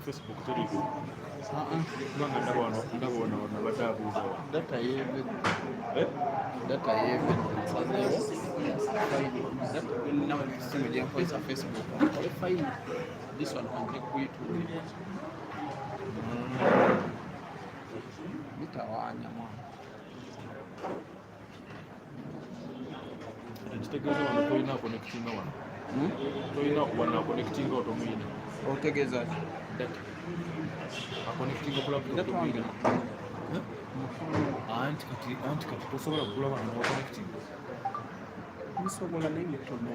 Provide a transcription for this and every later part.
Facebook teriku kubanga ndabona badaabuuza data yebe nsazeewo nawe simu gyenkozesa Facebook nkole fayini this one onje kuyituulira bitawaanya mwana ekitegeeza wano tolina connectinga wano tolina wana connectinga otomuyina otegeeza data connectinga kulaptop tomuyina anti kati tosobola kugula wano connectinga nsobola naye mutono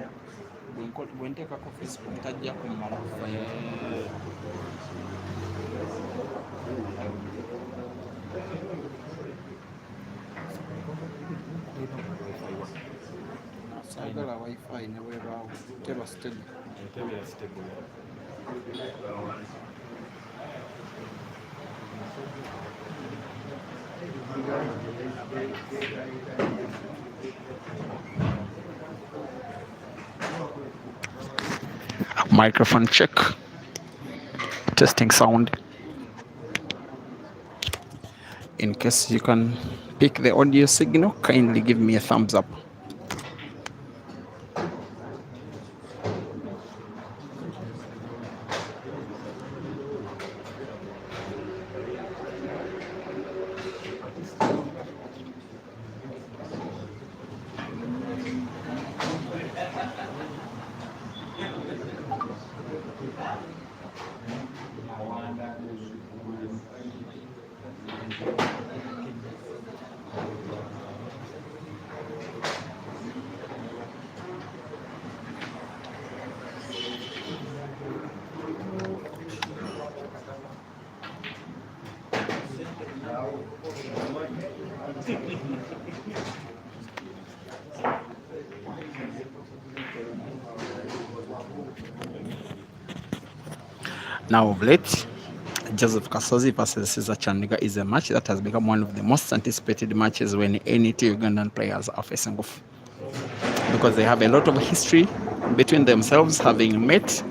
bwenteekako Facebook tajja kumala saagala wifi nebwebaawo teba stable microphone check, testing sound. In case you can pick the audio signal, kindly give me a thumbs up. Now of late, Joseph Kasozi versus Cesar Chandiga is a match that has become one of the most anticipated matches when any two Ugandan players are facing off, because they have a lot of history between themselves, having met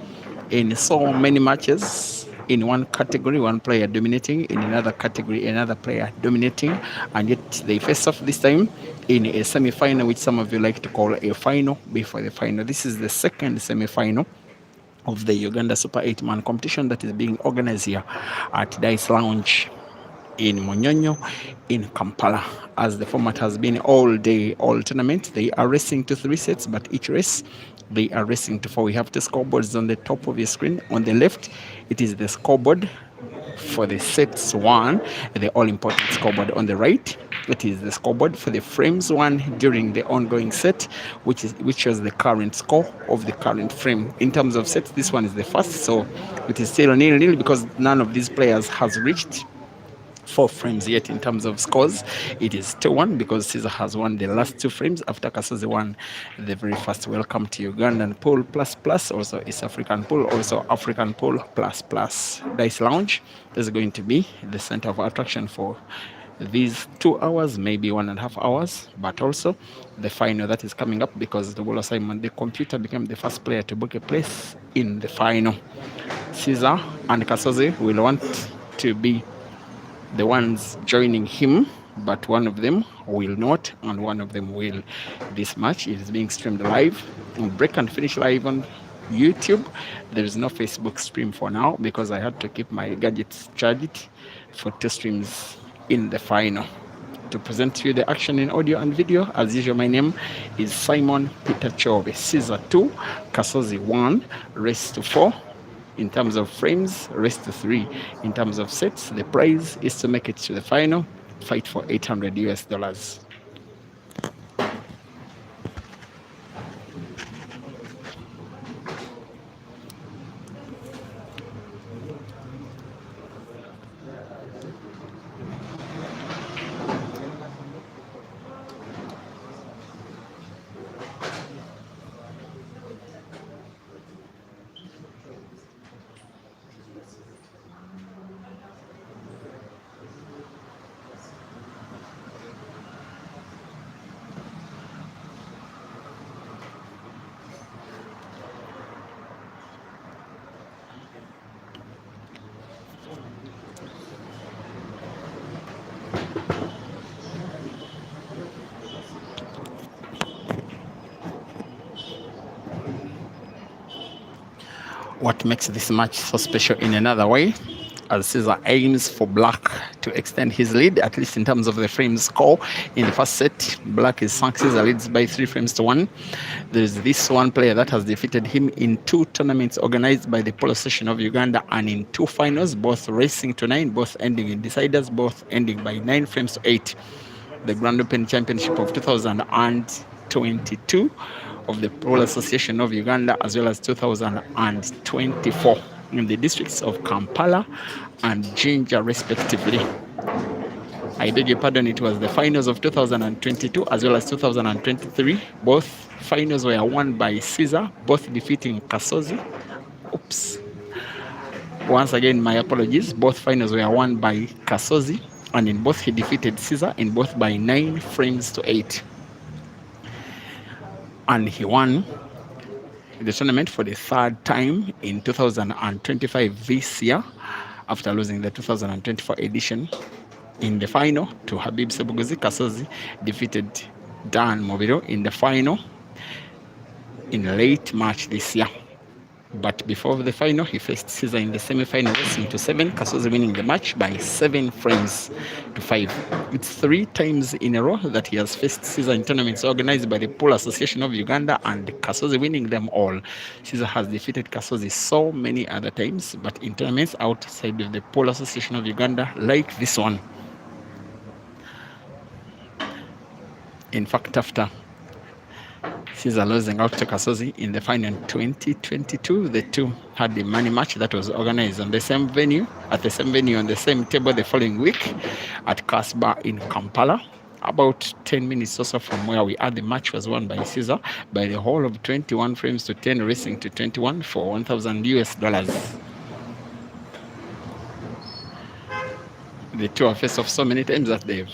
in so many matches. In one category, one player dominating; in another category, another player dominating, and yet they face off this time in a semi-final, which some of you like to call a final before the final. This is the second semi-final of the Uganda Super 8-man competition that is being organized here at Dice Lounge in Munyonyo in Kampala. As the format has been all day, all tournament, they are racing to 3 sets, but each race they are racing to 4. We have 2 scoreboards on the top of your screen. On the left, it is the scoreboard for the sets 1, the all-important scoreboard. On the right, it is the scoreboard for the frames 1 during the ongoing set, which was the current score of the current frame. In terms of sets, this one is the first, so it is still 0-0 because none of these players has reached 4 frames yet. In terms of scores, it is 2-1 because Caesar has won the last 2 frames after Kasozi won the very first. Welcome to Ugandan Pool Plus Plus, also East African Pool, also African Pool Plus Plus. Dice Lounge is going to be the center of attraction for these 2 hours, maybe 1.5 hours, but also the final that is coming up, because the Bola Simon, the computer, became the first player to book a place in the final. Caesar and Kasozi will want to be the ones joining him, but one of them will not, and one of them will. This match is being streamed live on Break and Finish Live on YouTube. There is no Facebook stream for now because I had to keep my gadgets charged for 2 streams in the final. To present to you the action in audio and video, as usual, my name is Simon Peter Chove. Caesar 2, Kasozi 1, race to 4. In terms of frames, race to 3. In terms of sets, the prize is to make it to the final, fight for $800. What makes this match so special in another way, as Caesar aims for Black to extend his lead, at least in terms of the frame score. In the first set, Black is sunk. Caesar leads by 3 frames to 1. There's this one player that has defeated him in 2 tournaments organized by the Polo Association of Uganda, and in 2 finals, both racing to 9, both ending in deciders, both ending by 9 frames to 8. The Grand Open Championship of 2022 of the Polo Association of Uganda, as well as 2024 in the districts of Kampala and Jinja, respectively. I beg your pardon, it was the finals of 2022 as well as 2023. Both finals were won by Caesar, both defeating Kasozi. Oops. Once again, my apologies. Both finals were won by Kasozi, and in both he defeated Caesar, in both by 9 frames to 8. And he won the tournament for the 3rd time in 2025 this year, after losing the 2024 edition. In the final to Habib Sebuguzi, Kasozi defeated Dan Mobiro in the final in late March this year. But before the final, he faced Caesar in the semi-final, racing to 7, Kasozi winning the match by 7 frames to 5. It's 3 times in a row that he has faced Caesar in tournaments organized by the Polo Association of Uganda, and Kasozi winning them all. Caesar has defeated Kasozi so many other times, but in tournaments outside of the Polo Association of Uganda, like this one. In fact, after Caesar losing out to Kasozi in the final in 2022, the two had the money match that was organized on the same venue, on the same table the following week at Casbah in Kampala. About 10 minutes or so from where we are, the match was won by Caesar by the whole of 21 frames to 10, racing to 21 for $1,000. The two have faced off so many times that they've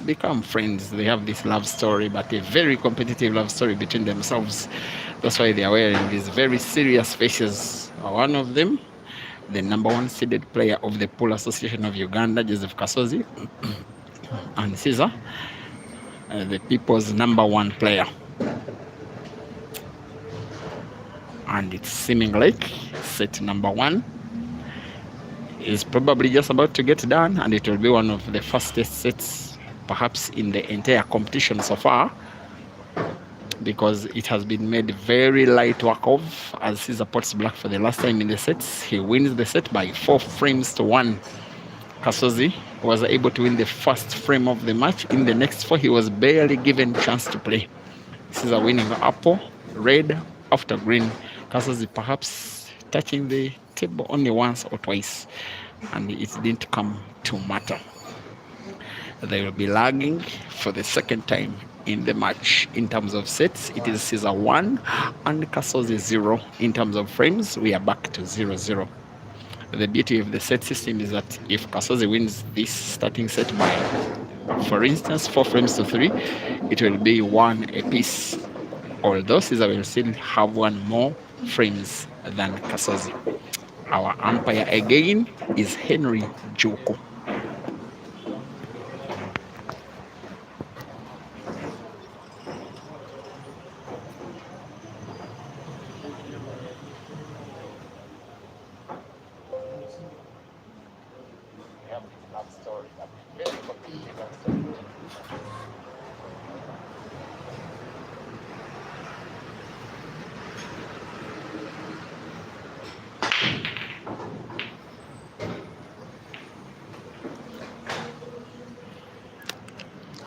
become friends. They have this love story, but a very competitive love story between themselves. That's why they are wearing these very serious faces. One of them, the number 1 seeded player of the Polo Association of Uganda, Joseph Kasozi, and Caesar, the people's number 1 player. And it's seeming like set number 1 is probably just about to get done, and it will be one of the fastest sets perhaps in the entire competition so far, because it has been made very light work of, as Caesar puts Black for the last time in the sets. He wins the set by 4 frames to 1. Kasozi was able to win the first frame of the match. In the next 4, he was barely given chance to play. Caesar winning apple, red after green. Kasozi perhaps touching the table only once or twice, and it didn't come to matter. They will be lagging for the 2nd time in the match. In terms of sets, it is Caesar 1 and Kasozi 0. In terms of frames, we are back to 0-0. The beauty of the set system is that if Kasozi wins this starting set by, for instance, 4 frames to 3, it will be 1 apiece. Although Caesar will still have 1 more frames than Kasozi. Our umpire again is Henry Juku.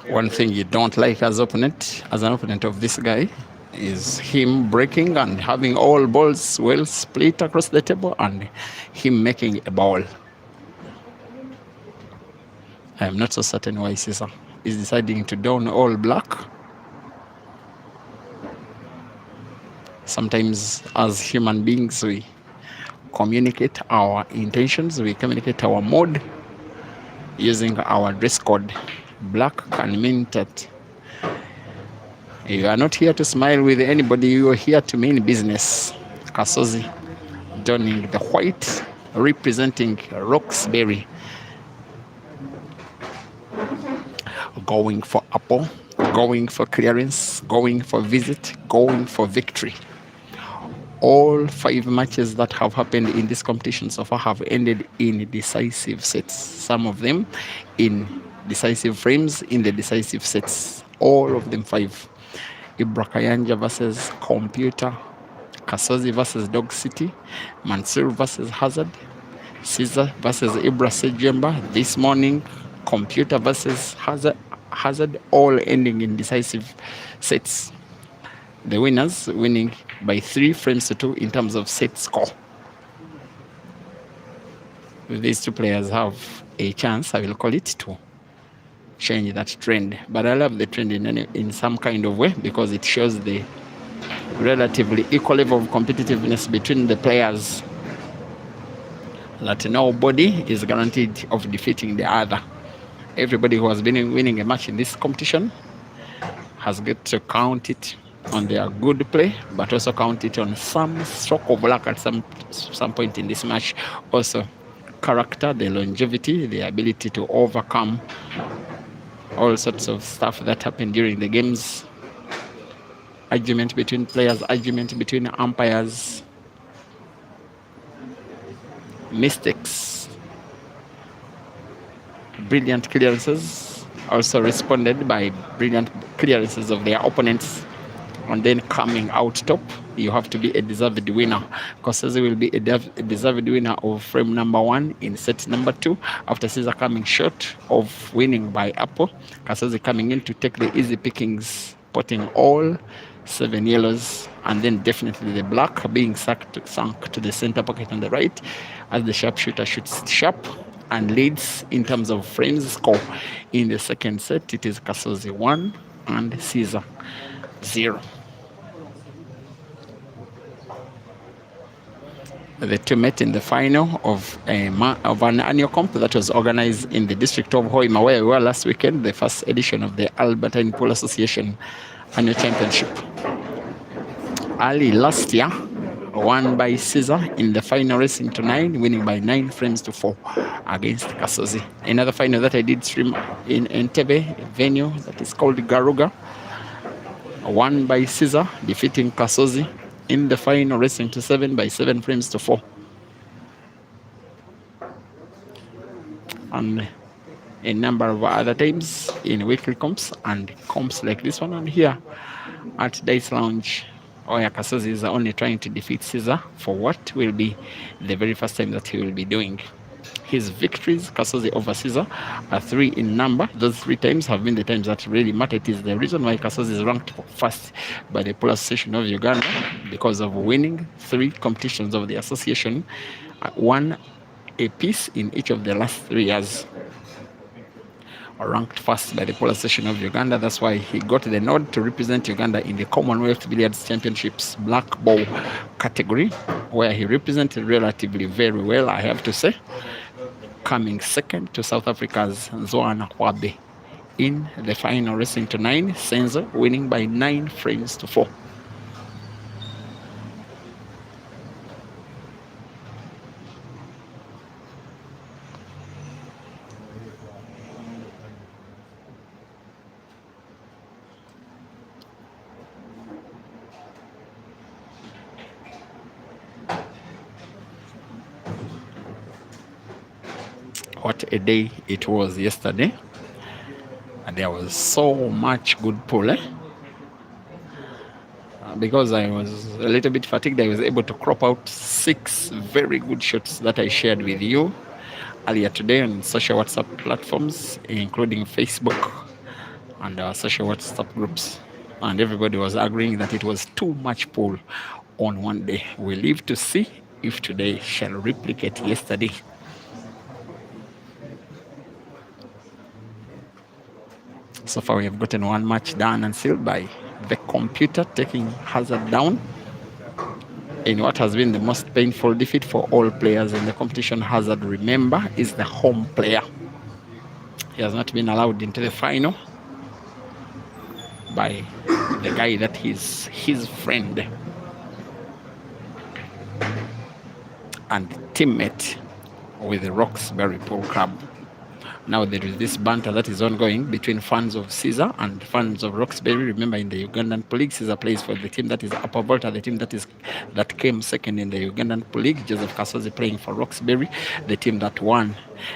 One thing you don't like as an opponent of this guy, is him breaking and having all balls well split across the table and him making a ball. I am not so certain why Caesar is deciding to don all black. Sometimes as human beings, we communicate our intentions, we communicate our mode using our dress code. Black can mean that you are not here to smile with anybody, you are here to mean business. Kasozi donning the white, representing Roxbury. Going for apple, going for clearance, going for visit, going for victory. All 5 matches that have happened in this competition so far have ended in decisive sets. Some of them in decisive frames in the decisive sets. All of them 5. Ibra Kayanja versus Computer, Kasozi versus Dog City, Mansour versus Hazard, Caesar versus Ibra Sejemba. This morning, Computer versus Hazard, all ending in decisive sets. The winners winning by 3 frames to 2 in terms of set score. These 2 players have a chance, I will call it, to change that trend. But I love the trend in some kind of way, because it shows the relatively equal level of competitiveness between the players, that nobody is guaranteed of defeating the other. Everybody who has been winning a match in this competition has got to count it on their good play, but also count it on some stroke of luck at some point in this match. Also, character, the longevity, the ability to overcome all sorts of stuff that happened during the games. Argument between players, argument between umpires, mistakes, brilliant clearances, also responded by brilliant clearances of their opponents. And then coming out top, you have to be a deserved winner. Kasozi will be a deserved winner of frame number 1 in set number 2. After Caesar coming short of winning by apple, Kasozi coming in to take the easy pickings, putting all 7 yellows, and then definitely the black being sunk to the center pocket on the right, as the sharpshooter shoots sharp and leads in terms of frames score. In the second set, it is Kasozi 1 and Caesar 0. The 2 met in the final of an annual comp that was organized in the district of Hoima, where we were last weekend, the first edition of the Albertine Pool Association Annual Championship. Early last year, won by Caesar in the final racing to 9, winning by 9 frames to 4 against Kasozi. Another final that I did stream in Entebbe venue that is called Garuga, won by Caesar, defeating Kasozi in the final racing to 7 by 7 frames to 4. And a number of other times in weekly comps and comps like this one, and here at Dice Lounge, where Kasozi is only trying to defeat Caesar for what will be the very first time that he will be doing. His victories, Kasozi over Caesar, are 3 in number. Those 3 times have been the times that really matter. It is the reason why Kasozi is ranked first by the Pool Association of Uganda, because of winning 3 competitions of the association, 1 apiece in each of the last 3 years. Ranked first by the Pool Association of Uganda. That's why he got the nod to represent Uganda in the Commonwealth Billiards Championships Black Ball category, where he represented relatively very well, I have to say, coming second to South Africa's Nzwana Hwabe in the final racing to 9, Senzo winning by 9 frames to 4. What a day it was yesterday. And there was so much good pull. Because I was a little bit fatigued, I was able to crop out 6 very good shots that I shared with you earlier today on social WhatsApp platforms, including Facebook, and our social WhatsApp groups, and everybody was agreeing that it was too much pool on one day. We live to see if today shall replicate yesterday. So far, we have gotten one match done and sealed by the computer taking Hazard down. In what has been the most painful defeat for all players in the competition, Hazard, remember, is the home player. He has not been allowed into the final by the guy that is his friend and teammate with the Roxbury Pool Club. Now there is this banter that is ongoing between fans of Caesar and fans of Roxbury. Remember, in the Ugandan Pool League, Caesar plays for the team that is Upper Volta, the team that came second in the Ugandan Pool League. Joseph Kasozi playing for Roxbury, the team that won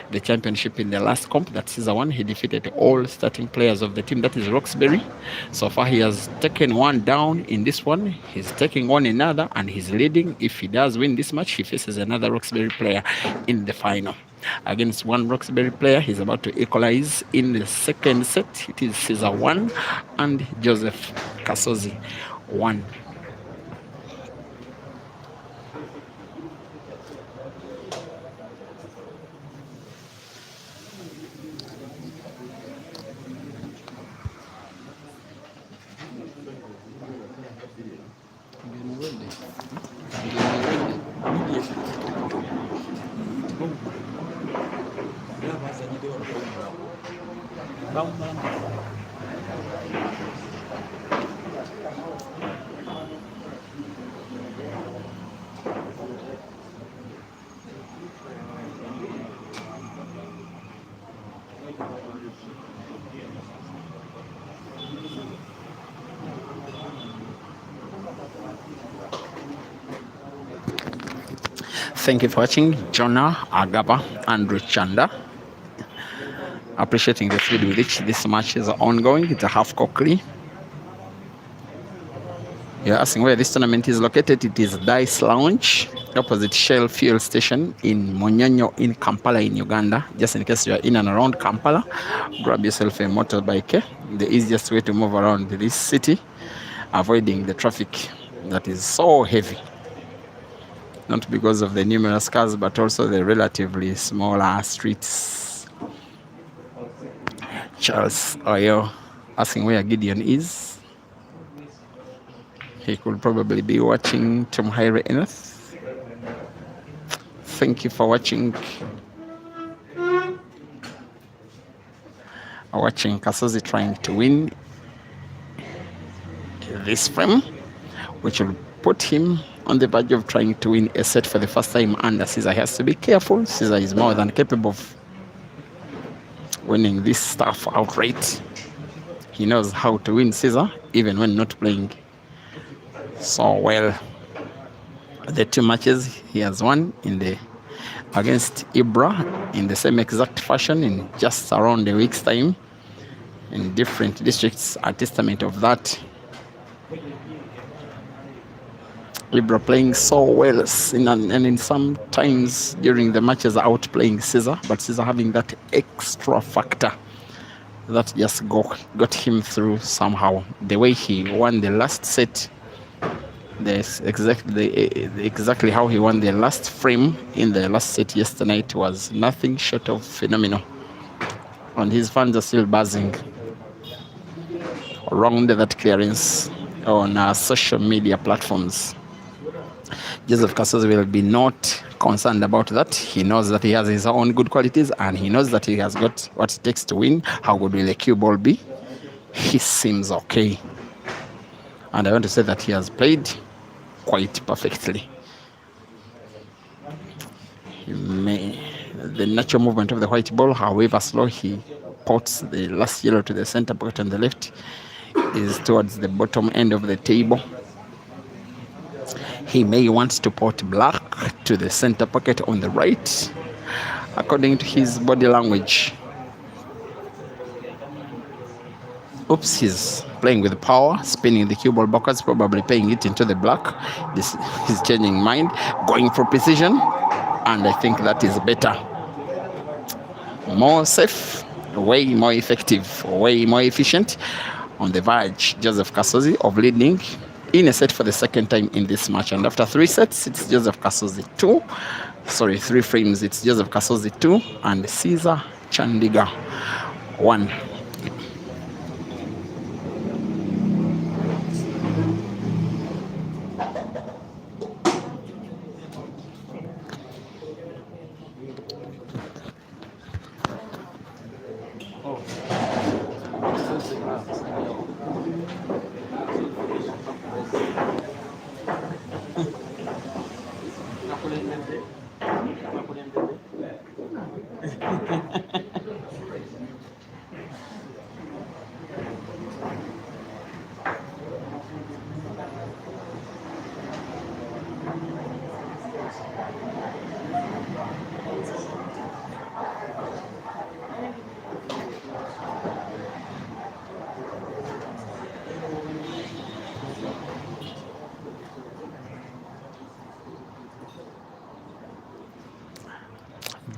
the championship in the last comp that Caesar won. He defeated all starting players of the team that is Roxbury. So far, he has taken one down in this one. He's taking one another, and he's leading. If he does win this match, he faces another Roxbury player in the final. Against one Roxbury player, he's about to equalize in the second set. It is Caesar 1 and Joseph Kasozi 1. Thank you for watching. Jonah, Agaba, and Richanda. Appreciating the speed with which this match is ongoing. It's a half cockly. You're asking where this tournament is located. It is Dice Lounge, opposite Shell Fuel Station in Munyonyo in Kampala in Uganda. Just in case you are in and around Kampala, grab yourself a motorbike. The easiest way to move around this city, avoiding the traffic that is so heavy. Not because of the numerous cars, but also the relatively smaller streets. Charles Oyo asking where Gideon is. He could probably be watching Tom Haire Enoth. Thank you for watching. Watching Kasozi trying to win this frame, which will put him on the verge of trying to win a set for the first time under Caesar. He has to be careful. Caesar is more than capable of winning this stuff outright. He knows how to win Caesar, even when not playing so well. The two matches he has won against Ibra in the same exact fashion in just around a week's time in different districts are testament of that. Ibra playing so well, and in some times during the matches outplaying Caesar, but Caesar having that extra factor that just got him through somehow. The way he won the last set, exactly how he won the last frame in the last set yesterday night was nothing short of phenomenal. And his fans are still buzzing around that clearance on our social media platforms. Joseph Kasozi will be not concerned about that. He knows that he has his own good qualities, and he knows that he has got what it takes to win. How good will the cue ball be? He seems okay. And I want to say that he has played quite perfectly. The natural movement of the white ball, however slow he pots the last yellow to the center pocket on the left, is towards the bottom end of the table. He may want to pot black to the center pocket on the right, according to his body language. Oops, he's playing with power, spinning the cue ball backwards, probably playing it into the black. He's changing mind, going for precision, and I think that is better. More safe way more effective, way more efficient. On the verge, Joseph Kasozi of leading in a set for the second time in this match. And after 3 sets, it's Joseph Kasozi 2. Sorry, 3 frames, it's Joseph Kasozi 2 and Caesar Chandiga 1.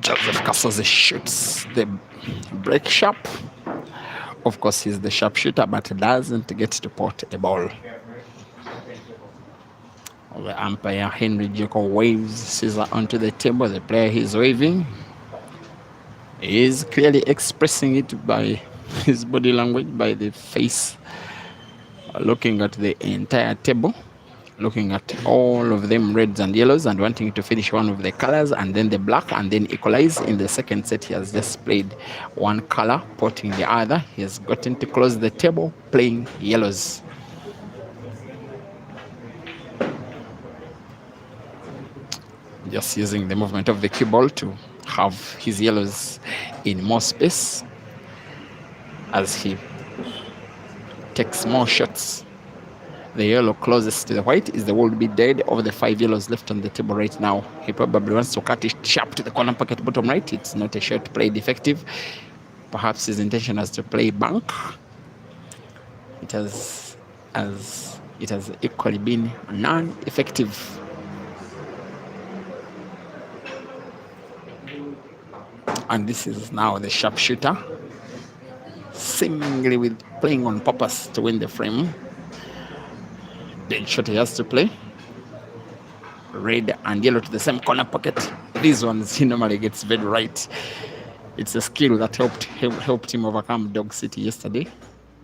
Joseph Kasozi shoots the break sharp. Of course, he's the sharpshooter, but doesn't get to pot a ball. The umpire, Henry Jacob, waves Caesar onto the table. The player he's waving is clearly expressing it by his body language, by the face, looking at the entire table, looking at all of them reds and yellows and wanting to finish one of the colors and then the black and then equalize. In the second set, he has just played one color, potting the other. He has gotten to close the table playing yellows. Just using the movement of the cue ball to have his yellows in more space as he takes more shots. The yellow closest to the white is the would-be dead of the 5 yellows left on the table right now. He probably wants to cut it sharp to the corner pocket bottom right. It's not a shot played effective. Perhaps his intention is to play bank. It has equally been non-effective. And this is now the sharpshooter, seemingly with playing on purpose to win the frame. Dead shot he has to play. Red and yellow to the same corner pocket. These ones he normally gets very right. It's a skill that helped him overcome Dog City yesterday,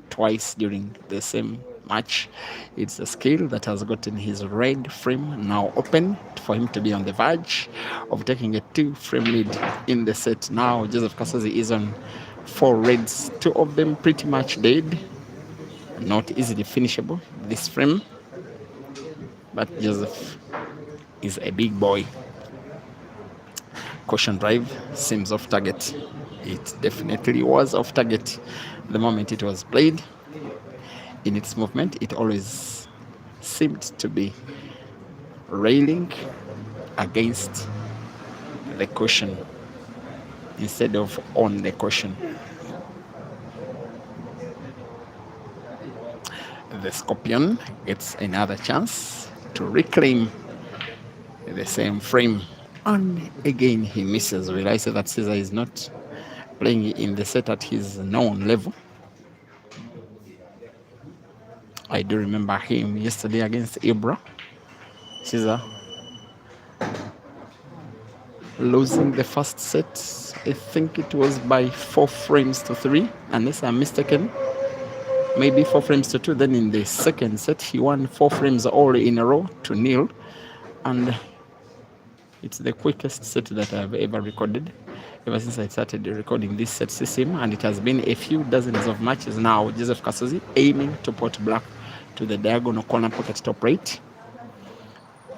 twice during the same match. It's a skill that has gotten his red frame now open for him to be on the verge of taking a 2-frame lead in the set. Now Joseph Kasozi is on 4 reds, 2 of them pretty much dead, not easily finishable this frame, but Joseph is a big boy. Caution drive seems off target. It definitely was off target the moment it was played. In its movement, it always seemed to be railing against the cushion instead of on the cushion. The Scorpion gets another chance to reclaim the same frame, and again he misses. Realizes that Caesar is not playing in the set at his known level. I do remember him yesterday against Ibra. Caesar losing the first set, I think it was by 4 frames to 3, unless I'm mistaken. Maybe 4 frames to 2. Then in the second set, he won 4 frames all in a row to 0. And it's the quickest set that I've ever recorded ever since I started recording this set system. And it has been a few dozens of matches now. Joseph Kasozi aiming to pot black to the diagonal corner pocket top right.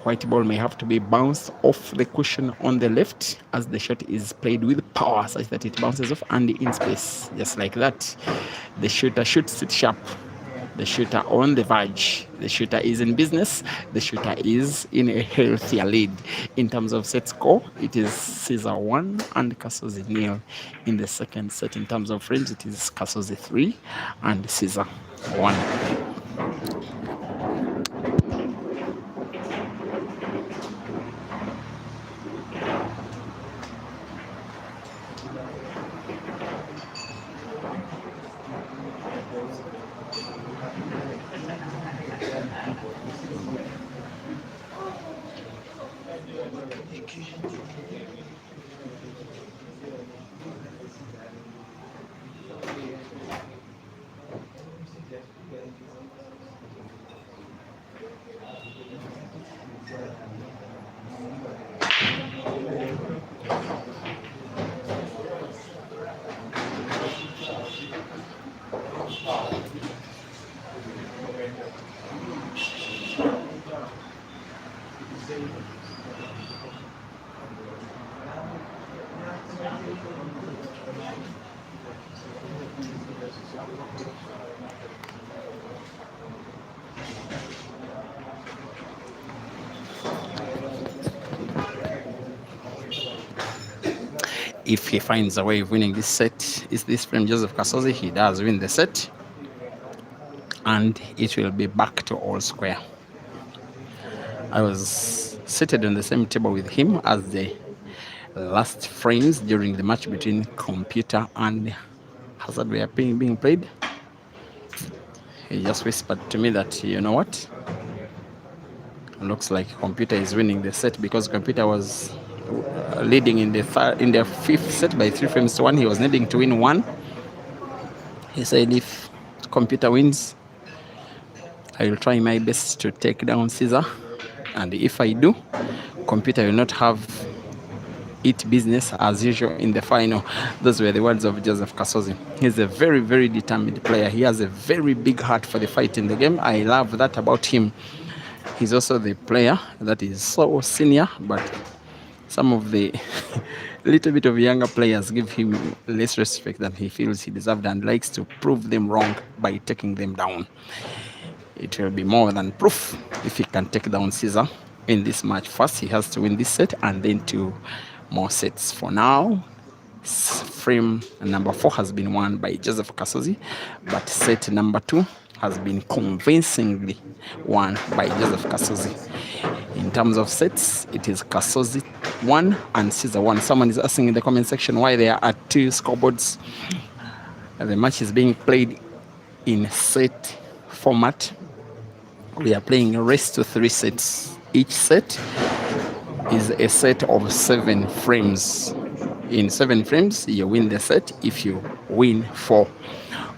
White ball may have to be bounced off the cushion on the left as the shot is played with power such that it bounces off and in space. Just like that, the shooter shoots it sharp. The shooter on the verge. The shooter is in business. The shooter is in a healthier lead. In terms of set score, it is Caesar 1 and Kasozi 0. In the second set, in terms of frames, it is Kasozi 3 and Caesar 1. If he finds a way of winning this set, is this from Joseph Kasozi? He does win the set, and it will be back to all square. I was seated on the same table with him as the last frames during the match between Computer and Hazard were being played. He just whispered to me that, you know what? Looks like Computer is winning the set, because Computer was leading in the fifth set by 3 frames to 1. He was needing to win 1. He said, if Computer wins, I will try my best to take down Caesar, and if I do, Computer will not have it business as usual in the final. Those were the words of Joseph Kasozi. He's a very, very determined player. He has a very big heart for the fight in the game. I love that about him. He's also the player that is so senior, but some of the little bit of younger players give him less respect than he feels he deserved, and likes to prove them wrong by taking them down. It will be more than proof if he can take down Caesar in this match. First, he has to win this set, and then 2 more sets. For now, frame number 4 has been won by Joseph Kasozi, but set number 2 has been convincingly won by Joseph Kasozi. In terms of sets, it is Kasozi 1 and Caesar 1. Someone is asking in the comment section why there are 2 scoreboards. The match is being played in set format. We are playing a race to 3 sets. Each set is a set of 7 frames. In 7 frames, you win the set if you win 4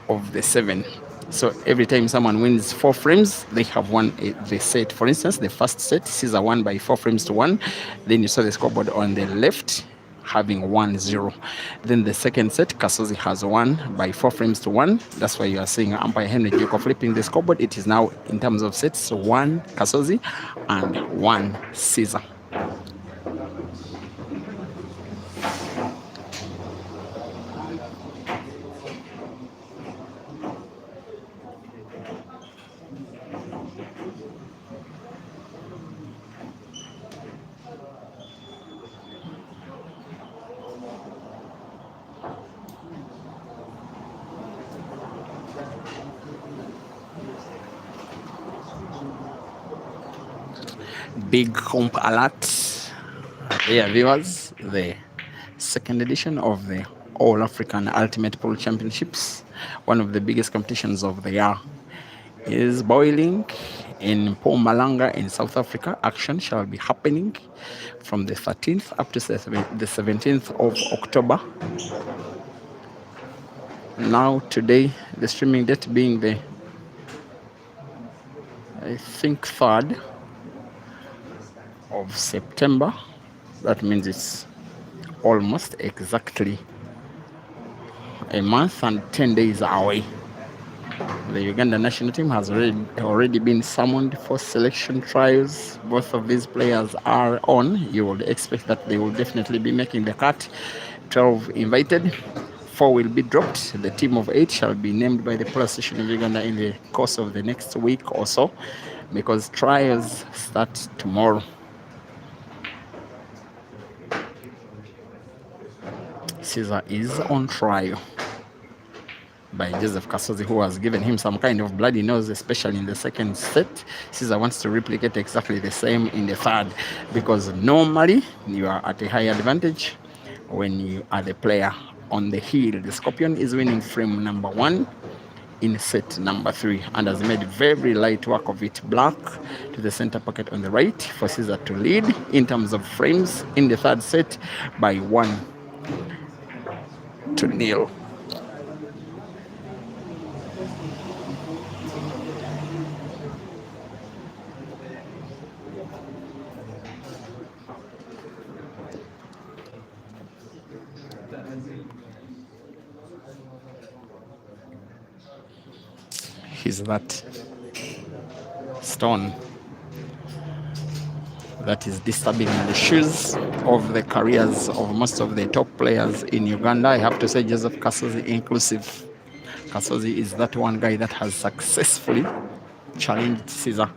of the 7. So every time someone wins 4 frames, they have won the set. For instance, the first set, Caesar won by 4 frames to 1. Then you saw the scoreboard on the left having 1-0. Then the second set, Kasozi has won by 4 frames to 1. That's why you are seeing umpire Henry Duke flipping the scoreboard. It is now, in terms of sets, 1 Kasozi and 1 Caesar. Big comp alert. Dear viewers, the second edition of the All African Ultimate Pool Championships, one of the biggest competitions of the year, is boiling in Mpumalanga in South Africa. Action shall be happening from the 13th up to the 17th of October. Now today, the streaming date being the, I think, 3rd of September. That means it's almost exactly a month and 10 days away. The Uganda national team has already been summoned for selection trials. Both of these players are on. You would expect that they will definitely be making the cut. 12 invited, 4 will be dropped. The team of 8 shall be named by the Police Station of Uganda in the course of the next week or so, because trials start tomorrow. Caesar is on trial by Joseph Kasozi, who has given him some kind of bloody nose, especially in the second set. Caesar wants to replicate exactly the same in the third, because normally you are at a high advantage when you are the player on the heel. The Scorpion is winning frame number 1 in set number 3 and has made very light work of it. Black to the center pocket on the right for Caesar to lead in terms of frames in the third set by 1-0. Is that stone that is disturbing the shoes of the careers of most of the top players in Uganda. I have to say, Joseph Kasozi inclusive. Kasozi is that one guy that has successfully challenged Caesar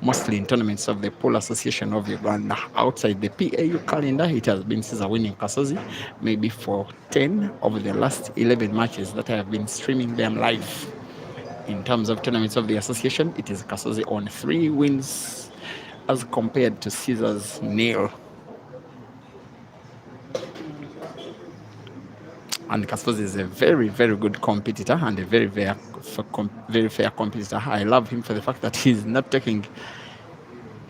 mostly in tournaments of the Pool Association of Uganda. Outside the PAU calendar, it has been Caesar winning Kasozi, maybe for 10 of the last 11 matches that I have been streaming them live. In terms of tournaments of the association, it is Kasozi on 3 wins as compared to Caesar's nil. And Kasozi is a very, very good competitor and a very, very fair competitor. I love him for the fact that he's not taking.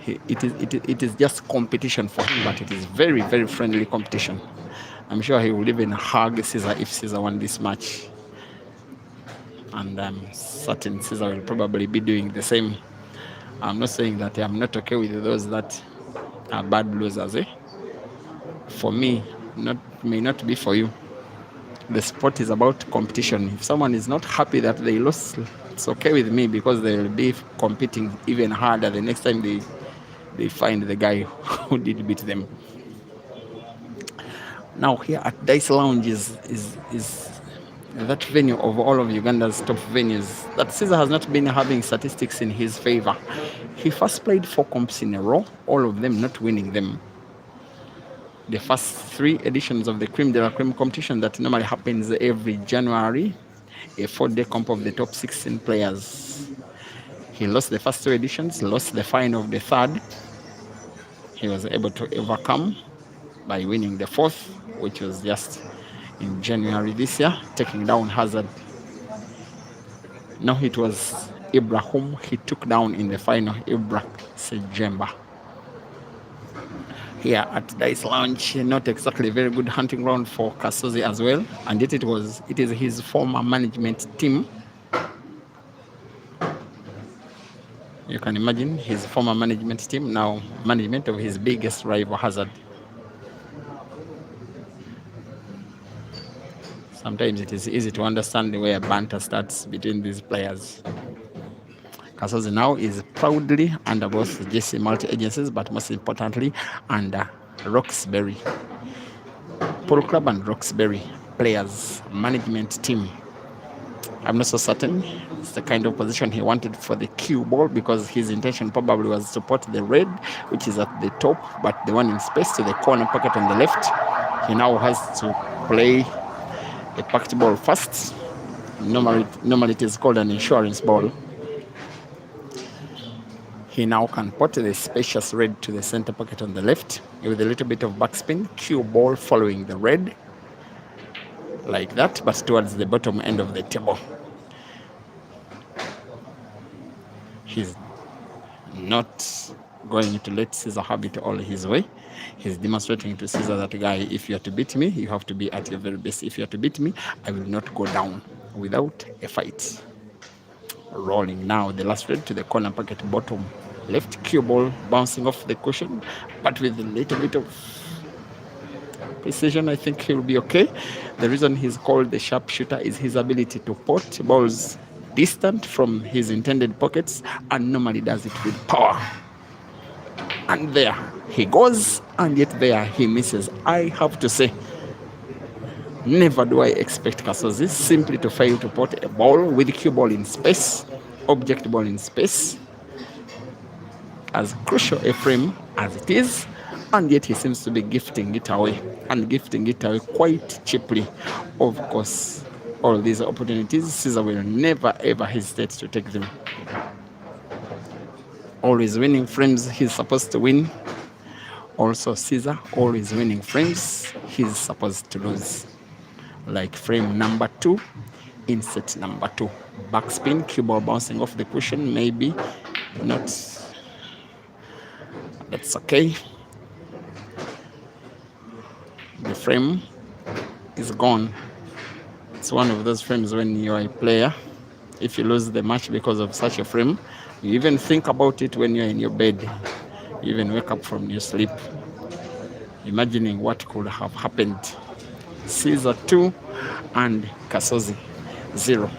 It is just competition for him, but it is very, very friendly competition. I'm sure he will even hug Caesar if Caesar won this match. And I'm certain Caesar will probably be doing the same. I'm not saying that I'm not okay with those that are bad losers. For me, may not be for you. The sport is about competition. If someone is not happy that they lost, it's okay with me, because they will be competing even harder the next time they find the guy who did beat them. Now here at Dice Lounge is that venue of all of Uganda's top venues that Caesar has not been having statistics in his favor. He first played 4 comps in a row, all of them not winning them. The first 3 editions of the Cream de la Cream competition that normally happens every January, a 4-day comp of the top 16 players. He lost the first 2 editions, lost the final of the 3rd. He was able to overcome by winning the 4th, which was just in January this year, taking down Hazard. Now it was Ibra whom he took down in the final, Ibra Sejemba. Here at Dice Lounge, not exactly a very good hunting ground for Kasozi as well, and yet it is his former management team. You can imagine his former management team, now management of his biggest rival Hazard. Sometimes it is easy to understand where banter starts between these players. Kasozi now is proudly under both JC multi-agencies, but most importantly under Roxbury Polo Club and Roxbury players management team. I'm not so certain it's the kind of position he wanted for the cue ball, because his intention probably was to put the red, which is at the top, but the one in space to the corner pocket on the left. He now has to play a packed ball first. Normally it is called an insurance ball. He now can put the spacious red to the center pocket on the left with a little bit of backspin, cue ball following the red, like that, but towards the bottom end of the table. He's not going to let Caesar have it all his way. He's demonstrating to Caesar that, guy, if you are to beat me, you have to be at your very best. If you are to beat me, I will not go down without a fight. Rolling now the last red to the corner pocket bottom left, cue ball bouncing off the cushion, but with a little bit of precision. I think he'll be okay. The reason he's called the sharpshooter is his ability to pot balls distant from his intended pockets, and normally does it with power. And there he goes, and yet there he misses. I have to say, never do I expect Kasozi simply to fail to put a ball with cue ball in space, object ball in space, as crucial a frame as it is, and yet he seems to be gifting it away, and gifting it away quite cheaply. Of course, all these opportunities, Caesar will never ever hesitate to take them. Always winning frames he's supposed to win. Also Caesar, always winning frames he's supposed to lose. Like frame number 2, inset number 2. Backspin, cue ball bouncing off the cushion, maybe not. That's okay. The frame is gone. It's one of those frames when you're a player, if you lose the match because of such a frame, you even think about it when you're in your bed. You even wake up from your sleep, imagining what could have happened. Caesar 2 and Kasozi 0.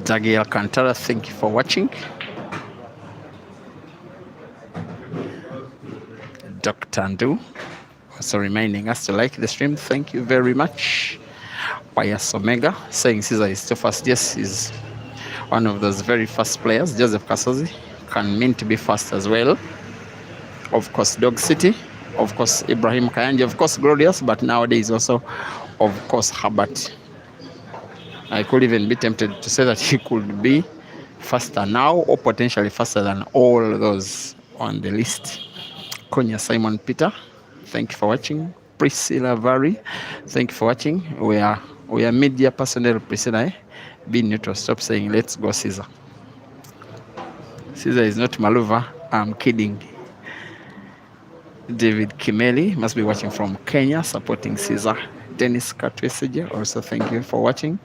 Dagi Alcantara, thank you for watching. Dr. Ndu also reminding us to like the stream. Thank you very much. Pius Omega saying Caesar is too fast. Yes, he's one of those very fast players. Joseph Kasozi can mean to be fast as well. Of course, Dog City. Of course, Ibrahim Kayanje. Of course, Glorious. But nowadays also, of course, Herbert. I could even be tempted to say that he could be faster now or potentially faster than all those on the list. Konya Simon Peter, thank you for watching. Priscilla Vary, thank you for watching. We are media personnel, Priscilla. Be neutral. Stop saying let's go Caesar. Caesar is not Maluva. I'm kidding. David Kimeli must be watching from Kenya, supporting Caesar. Dennis Katweseje, also thank you for watching.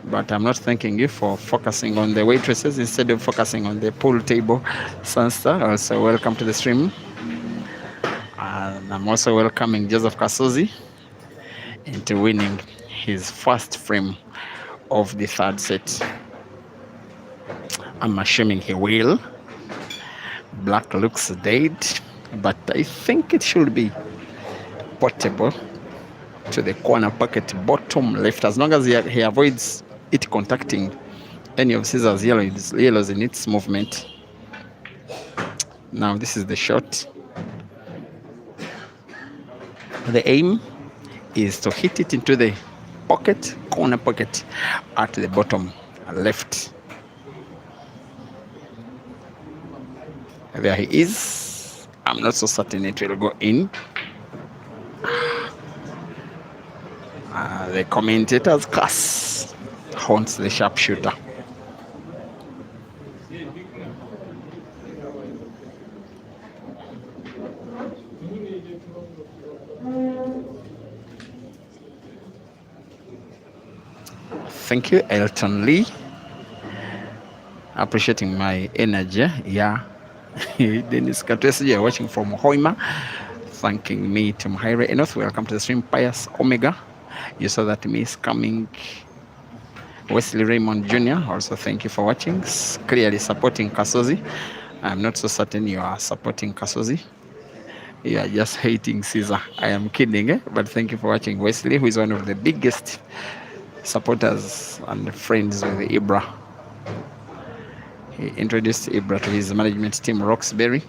But I'm not thanking you for focusing on the waitresses instead of focusing on the pool table. Sansta, also welcome to the stream. And I'm also welcoming Joseph Kasozi into winning his first frame of the third set. I'm assuming he will. Black looks dead, but I think it should be portable to the corner pocket bottom left, as long as he avoids it contacting any of Caesar's yellows in its movement. Now this is the shot. The aim is to hit it into the pocket, corner pocket at the bottom left. There he is. I'm not so certain it will go in. The commentator's curse haunts the sharpshooter. Thank you, Elton Lee. Appreciating my energy. Yeah. Dennis Katwesi, you're watching from Hoima. Thanking me to Mhaire Enoth. Welcome to the stream. Pius Omega. You saw that miss coming. Wesley Raymond Jr. Also thank you for watching. Clearly supporting Kasozi. I'm not so certain you are supporting Kasozi. You are just hating Caesar. I am kidding, but thank you for watching. Wesley, who is one of the biggest supporters and friends with Ibra. He introduced Ibra to his management team, Roxbury.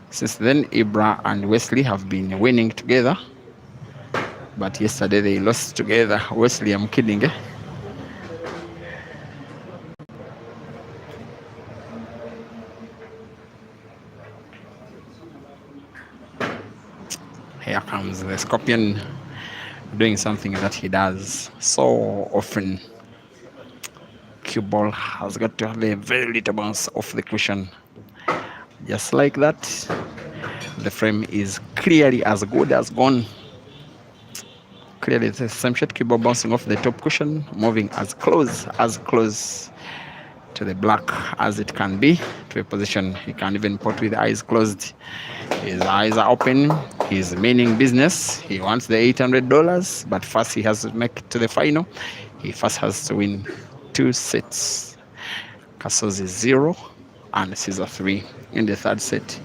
Since then, Ibra and Wesley have been winning together. But yesterday they lost together. Wesley, I'm kidding. Here comes the Scorpion doing something that he does so often. Cue ball has got to have a very little bounce off the cushion. Just like that. The frame is clearly as good as gone. Clearly the same shot, cue ball bouncing off the top cushion, moving as close to the black as it can be, to a position he can even put with eyes closed. His eyes are open. He's meaning business. He wants the $800, but first he has to make it to the final. He first has to win 2 sets. Kasozi 0 and Caesar 3 in the third set.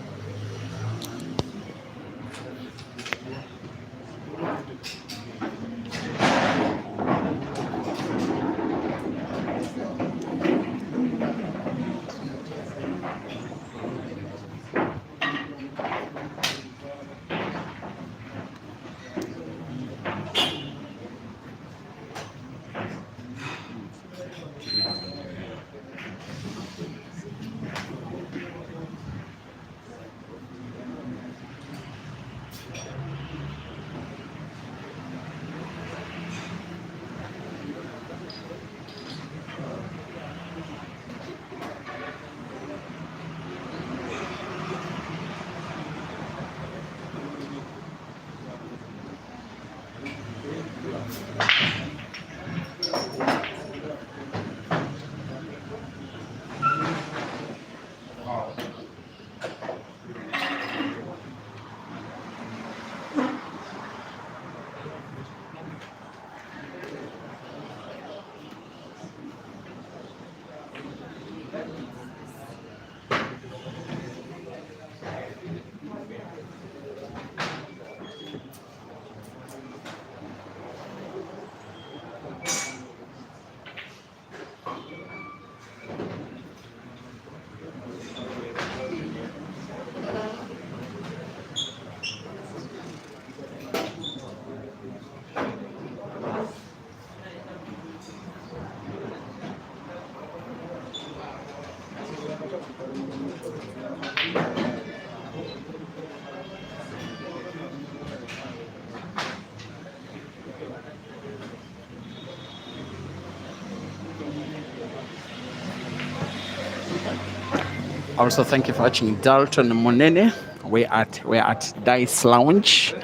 Also, thank you for watching Dalton Monene. We're at Dice Lounge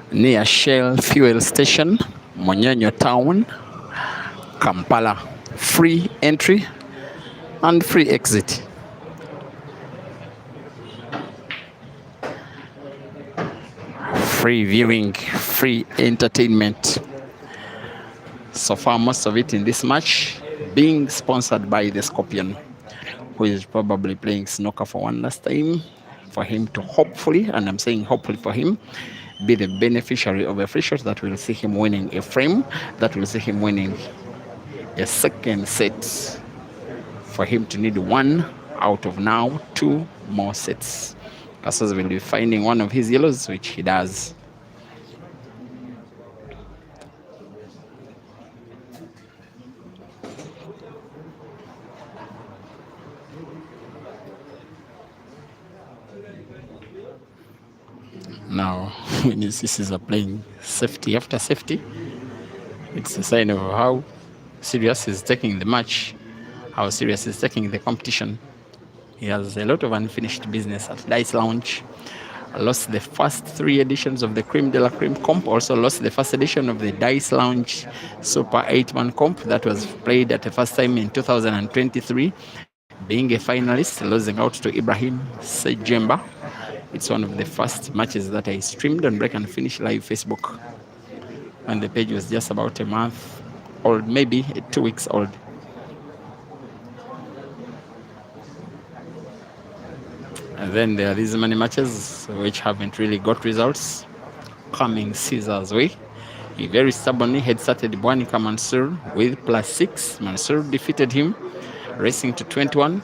near Shell Fuel Station, Monyenyo Town, Kampala. Free entry and free exit. Free viewing, free entertainment. So far, most of it in this match being sponsored by the Scorpion, who is probably playing snooker for one last time, for him to hopefully, and I'm saying hopefully for him, be the beneficiary of a free shot that will see him winning a frame, that will see him winning a second set, for him to need one out of now 2 more sets. Kasozi will be finding one of his yellows, which he does. Now, when you see Caesar playing safety after safety, it's a sign of how serious he's taking the match, how serious he's taking the competition. He has a lot of unfinished business at Dice Lounge. Lost the first 3 editions of the Creme de la Creme Comp, also lost the first edition of the Dice Lounge Super 8-man Comp that was played at the first time in 2023, being a finalist, losing out to Ibrahim Sejemba. It's one of the first matches that I streamed on Break and Finish Live Facebook when the page was just about a month old, maybe 2 weeks old. And then there are these many matches which haven't really got results coming Caesar's way. He very stubbornly had started Bwanika Mansour with +6. Mansour defeated him, racing to 21.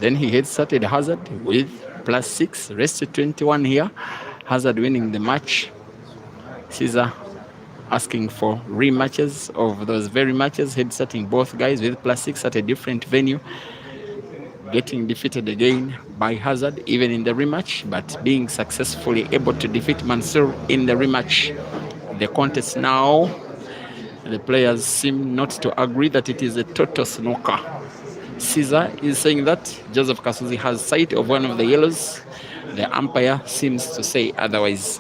Then he had started Hazard with +6, race to 21 here. Hazard winning the match. Caesar asking for rematches of those very matches, head starting both guys with +6 at a different venue, getting defeated again by Hazard even in the rematch, but being successfully able to defeat Mansour in the rematch. The contest now, the players seem not to agree that it is a total snooker. Caesar is saying that Joseph Kasozi has sight of one of the yellows. The umpire seems to say otherwise.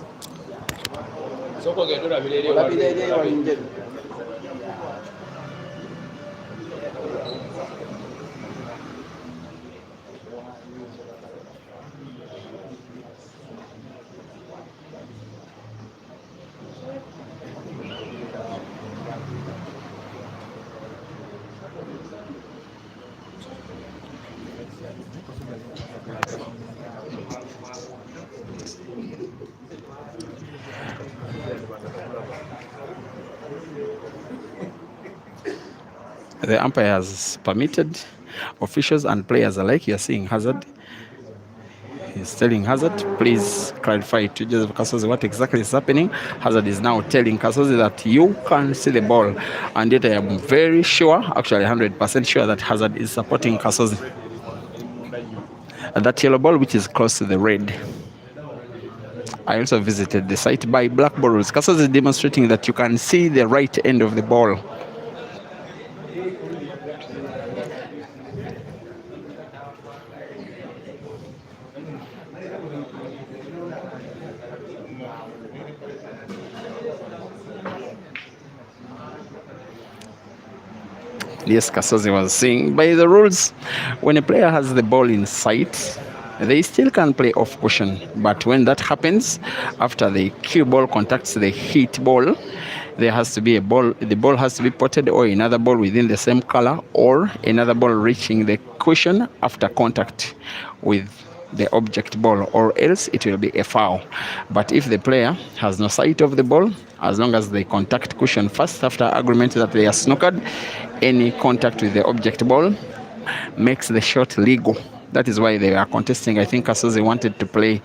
The umpire has permitted officials and players alike. You're seeing Hazard. He's telling Hazard, please clarify to Joseph Kasozi what exactly is happening. Hazard is now telling Kasozi that you can see the ball. And yet I am very sure, actually 100% sure, that Hazard is supporting Kasozi. And that yellow ball, which is close to the red. I also visited the site by Black Ball Rules. Kasozi is demonstrating that you can see the right end of the ball. Yes, Kasozi was saying, by the rules, when a player has the ball in sight, they still can play off cushion. But when that happens, after the cue ball contacts the hit ball, there has to be a ball, the ball has to be potted, or another ball within the same color, or another ball reaching the cushion after contact with the object ball, or else it will be a foul. But if the player has no sight of the ball, as long as they contact cushion first after agreement that they are snookered, any contact with the object ball makes the shot legal. That is why they are contesting. I think Kasozi wanted to play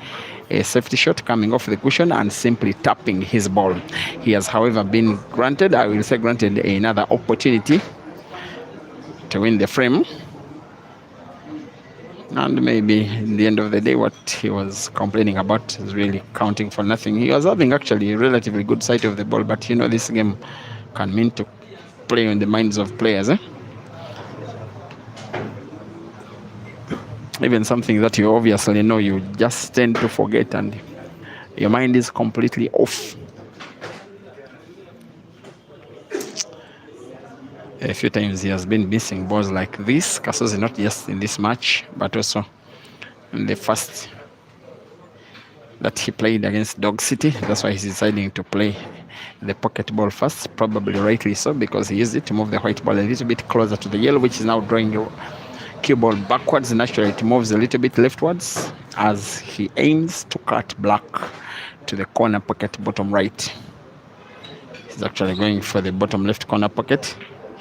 a safety shot coming off the cushion and simply tapping his ball. He has, however, been granted, I will say granted, another opportunity to win the frame. And maybe in the end of the day, what he was complaining about is really counting for nothing. He was having actually a relatively good sight of the ball, but you know, this game can mean to play on the minds of players. even something that you obviously know, you just tend to forget and your mind is completely off. A few times he has been missing balls like this. Kasozi not just in this match, but also in the first that he played against Dog City. That's why he's deciding to play the pocket ball first, probably rightly so, because he used it to move the white ball a little bit closer to the yellow, which is now drawing the cue ball backwards. Naturally, it moves a little bit leftwards as he aims to cut black to the corner pocket bottom right. He's actually going for the bottom left corner pocket.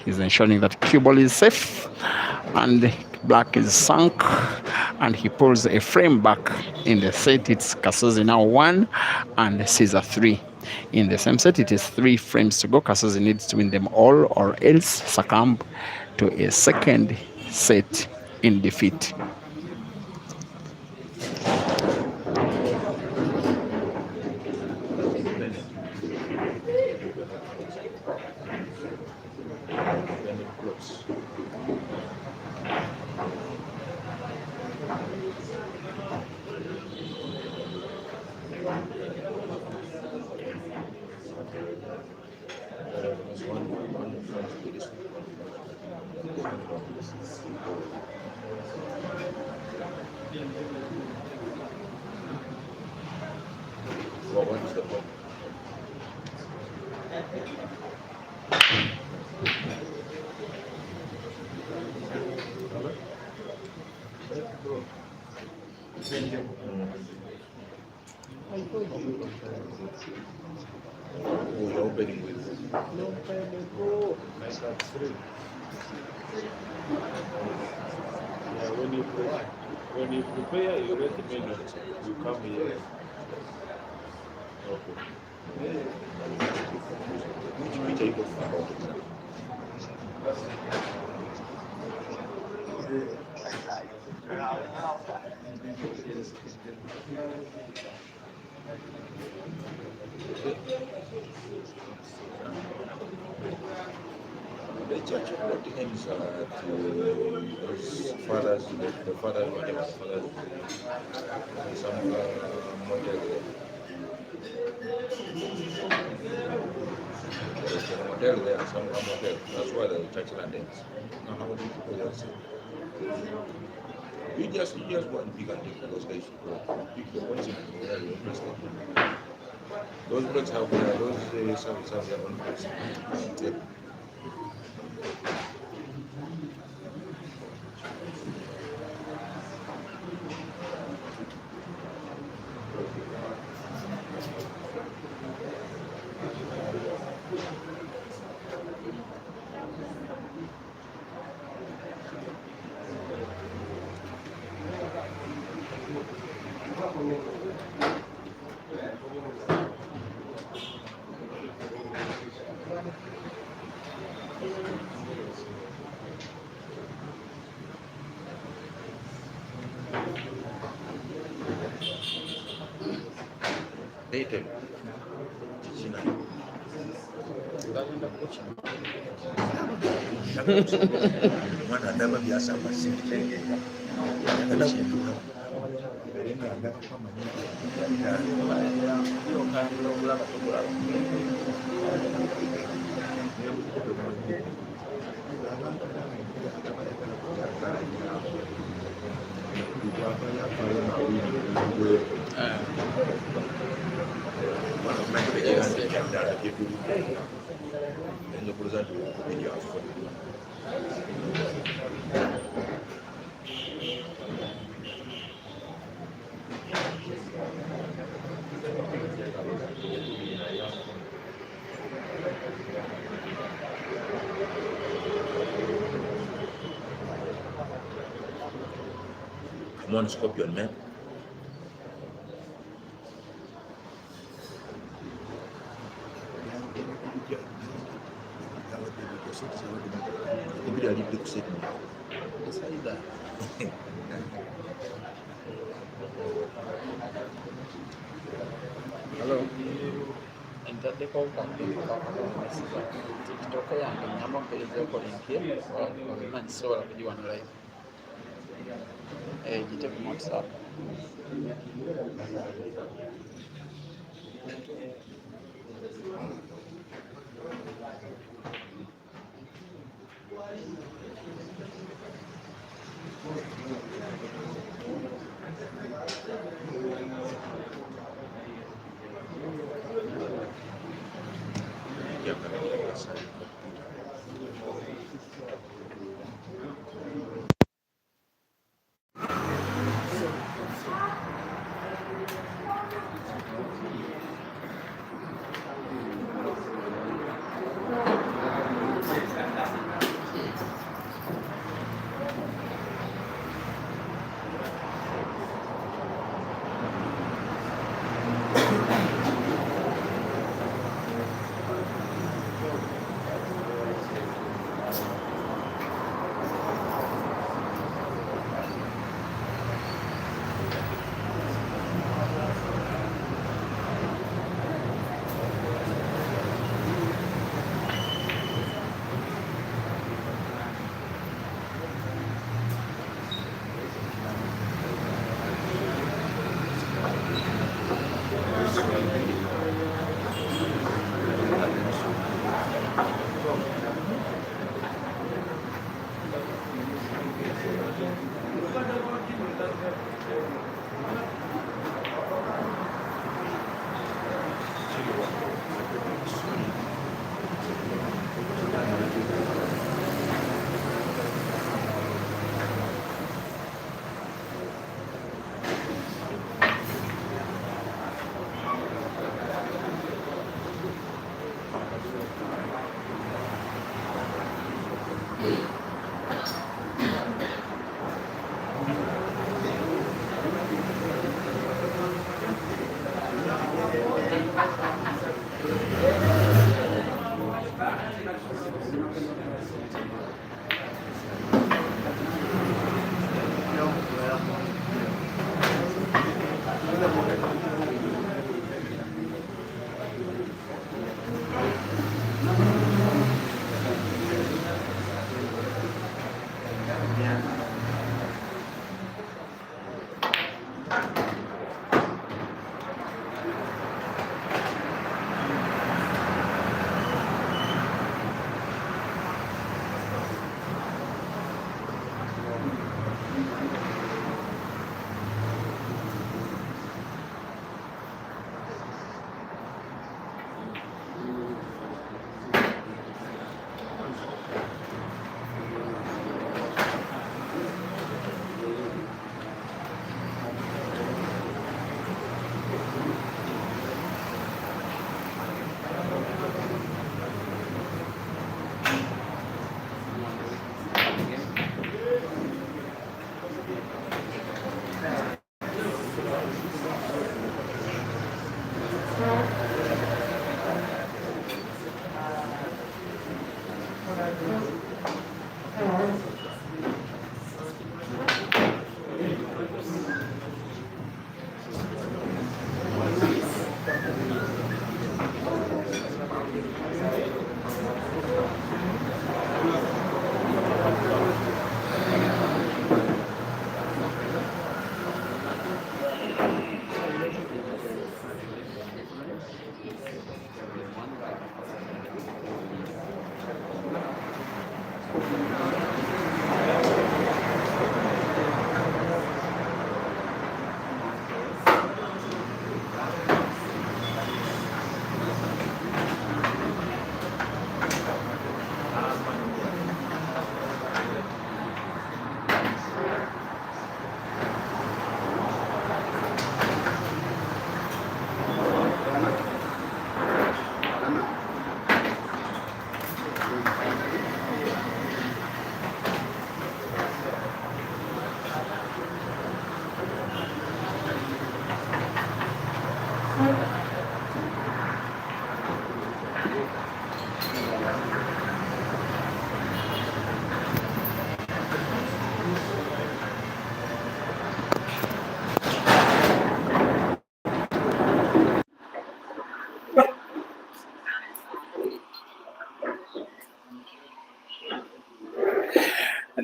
He's ensuring that cue ball is safe and black is sunk, and he pulls a frame back in the set. It's Kasozi now 1 and Caesar 3. In the same set, it is 3 frames to go. Kasozi needs to win them all or else succumb to a second set in defeat. What is the problem? Who you're opening with? Yeah, when you prepare, you let me know. You come here. Okay. Which pitch are you talking about? The church of Nottingham is to those fathers, the fathers, whatever the fathers, some model there. There's a model there, some model. That's why the church land ends. Now, how many people there say? You just go and pick and take those guys to go. Pick the ones in where you're interested. Those blocks have those some their own place. Yeah. Daytime. Mwana ndaba byasamba sente. Come on, Scorpion, man. Hello. Entadde ko TikTok yange nyamba mpeleza ko link ye, omanyi sobola kugiwano live. Gitego mu WhatsApp.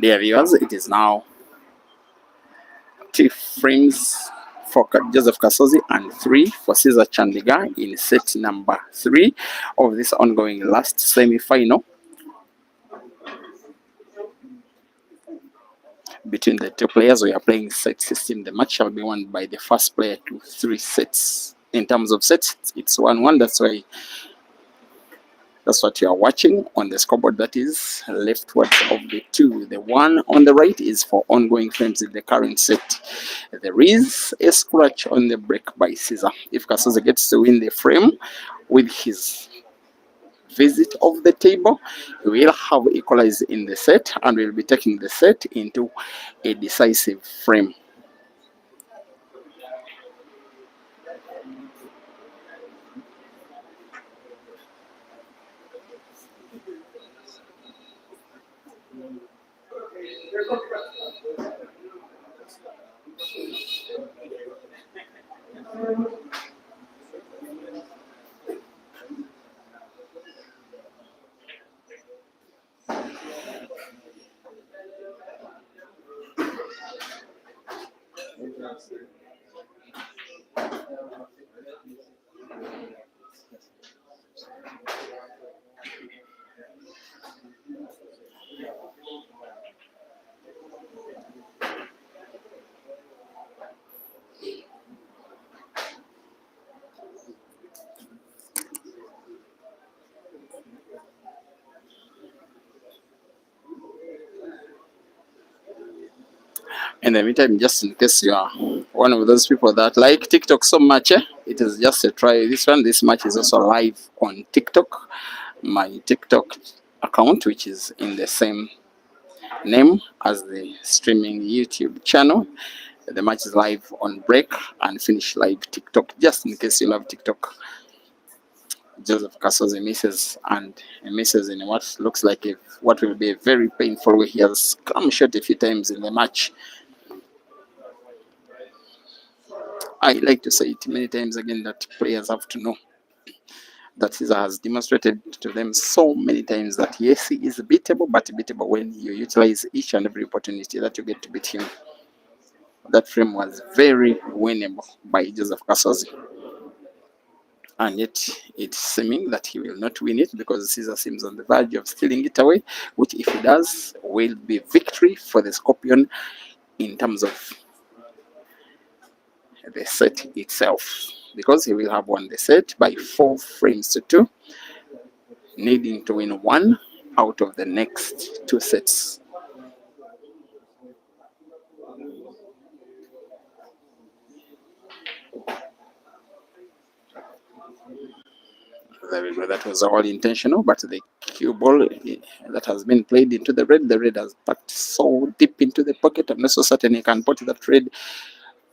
Dear viewers, it is now frames for Joseph Kasozi and 3 for Cesar Chandiga in set number 3 of this ongoing last semi-final between the two players. We are playing set system. The match shall be won by the first player to 3 sets. In terms of sets, it's 1-1. That's what you are watching on the scoreboard. That is leftwards of the 2. The 1 on the right is for ongoing frames in the current set. There is a scratch on the break by Caesar. If Kasozi gets to win the frame with his visit of the table, he will have equalized in the set and will be taking the set into a decisive frame. In the meantime, just in case you are one of those people that like TikTok so much, it is just a try this one. This match is also live on TikTok, my TikTok account, which is in the same name as the streaming YouTube channel. The match is live on Break and Finish Live TikTok, just in case you love TikTok. Joseph Kasozi misses, and misses in what looks like what will be a very painful way. He has come short a few times in the match. I like to say it many times again that players have to know that Caesar has demonstrated to them so many times that yes, he is beatable, but beatable when you utilize each and every opportunity that you get to beat him. That frame was very winnable by Joseph Kasozi, and yet it's seeming that he will not win it because Caesar seems on the verge of stealing it away, which if he does will be victory for the Scorpion in terms of the set itself, because he will have won the set by 4 frames to 2, needing to win 1 out of the next 2 sets. There we go. That was all intentional, but the cue ball that has been played into the red has packed so deep into the pocket. I'm not so certain he can put that red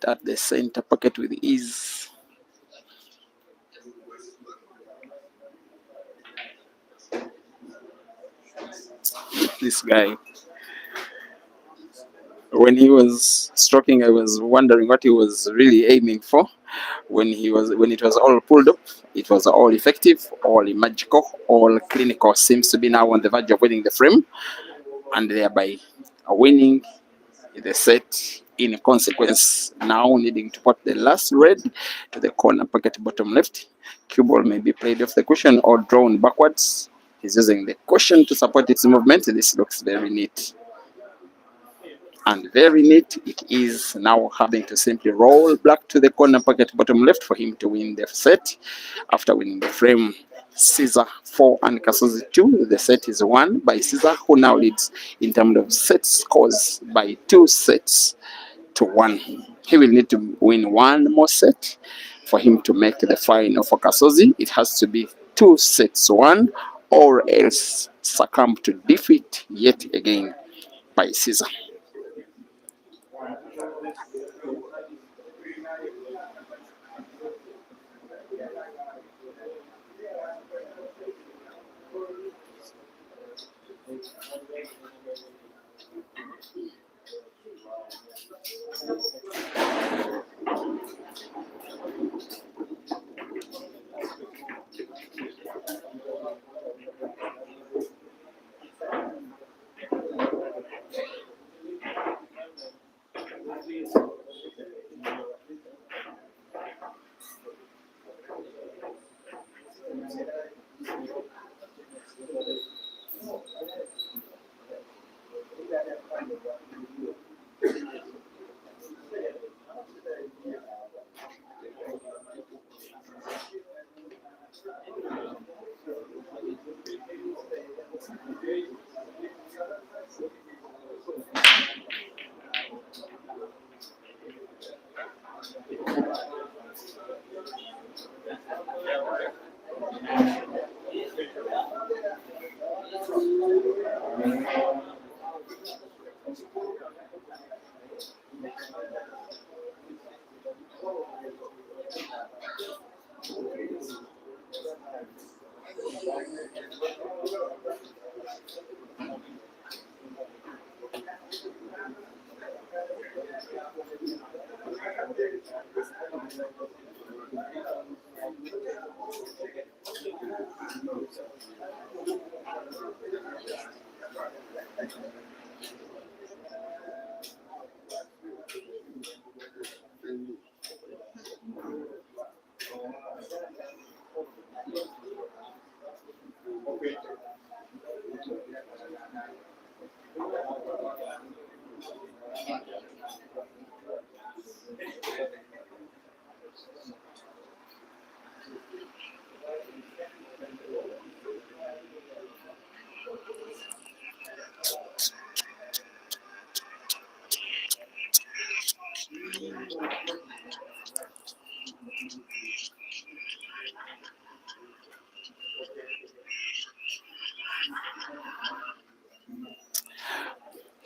at the center pocket with ease. This guy, when he was stroking, I was wondering what he was really aiming for. When it was all pulled up, it was all effective, all magical, all clinical. Seems to be now on the verge of winning the frame, and thereby winning the set. In consequence, now needing to put the last red to the corner pocket bottom left. Cue ball may be played off the cushion or drawn backwards. He's using the cushion to support its movement. This looks very neat. And very neat it is, now having to simply roll black to the corner pocket bottom left for him to win the set. After winning the frame, Caesar 4 and Kasozi 2, the set is won by Caesar, who now leads in terms of set scores by 2 sets to 1. He will need to win 1 more set for him to make the final. For Kasozi, it has to be 2 sets 1, or else succumb to defeat yet again by Caesar.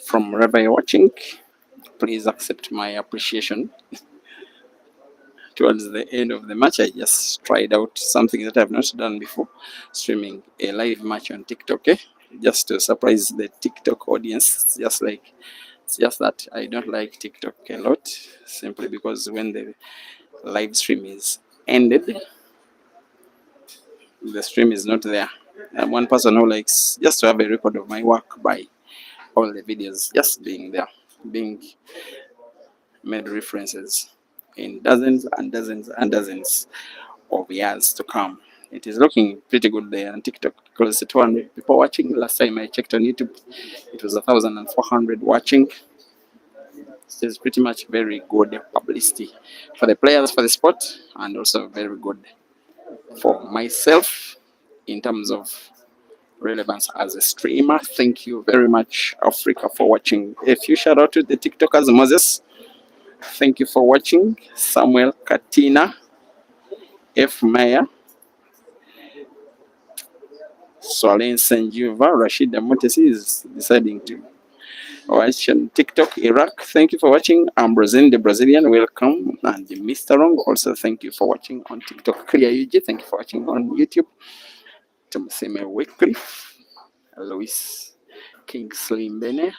From wherever you're watching, please accept my appreciation. Towards the end of the match, I just tried out something that I've not done before, streaming a live match on TikTok, just to surprise the TikTok audience. It's just that I don't like TikTok a lot, simply because when the live stream is ended, the stream is not there. I'm one person who likes just to have a record of my work by all the videos just being there, being made references in dozens and dozens and dozens of years to come. It is looking pretty good there on TikTok, close to 200 people watching. Last time I checked on YouTube, it was 1,400 watching. It is pretty much very good publicity for the players, for the sport, and also very good for myself in terms of relevance as a streamer. Thank you very much, Africa, for watching. A few shout out to the TikTokers, Moses. Thank you for watching. Samuel Katina, F. Meyer, Swalen Sanjuva, Rashida Motesi is deciding to watch on TikTok. Iraq, thank you for watching. Ambrosine the Brazilian, welcome. And Mr. Wrong, also thank you for watching on TikTok. Clear UG, thank you for watching on YouTube. Tumuseme Wycliffe, Luis Kingsley Mbene,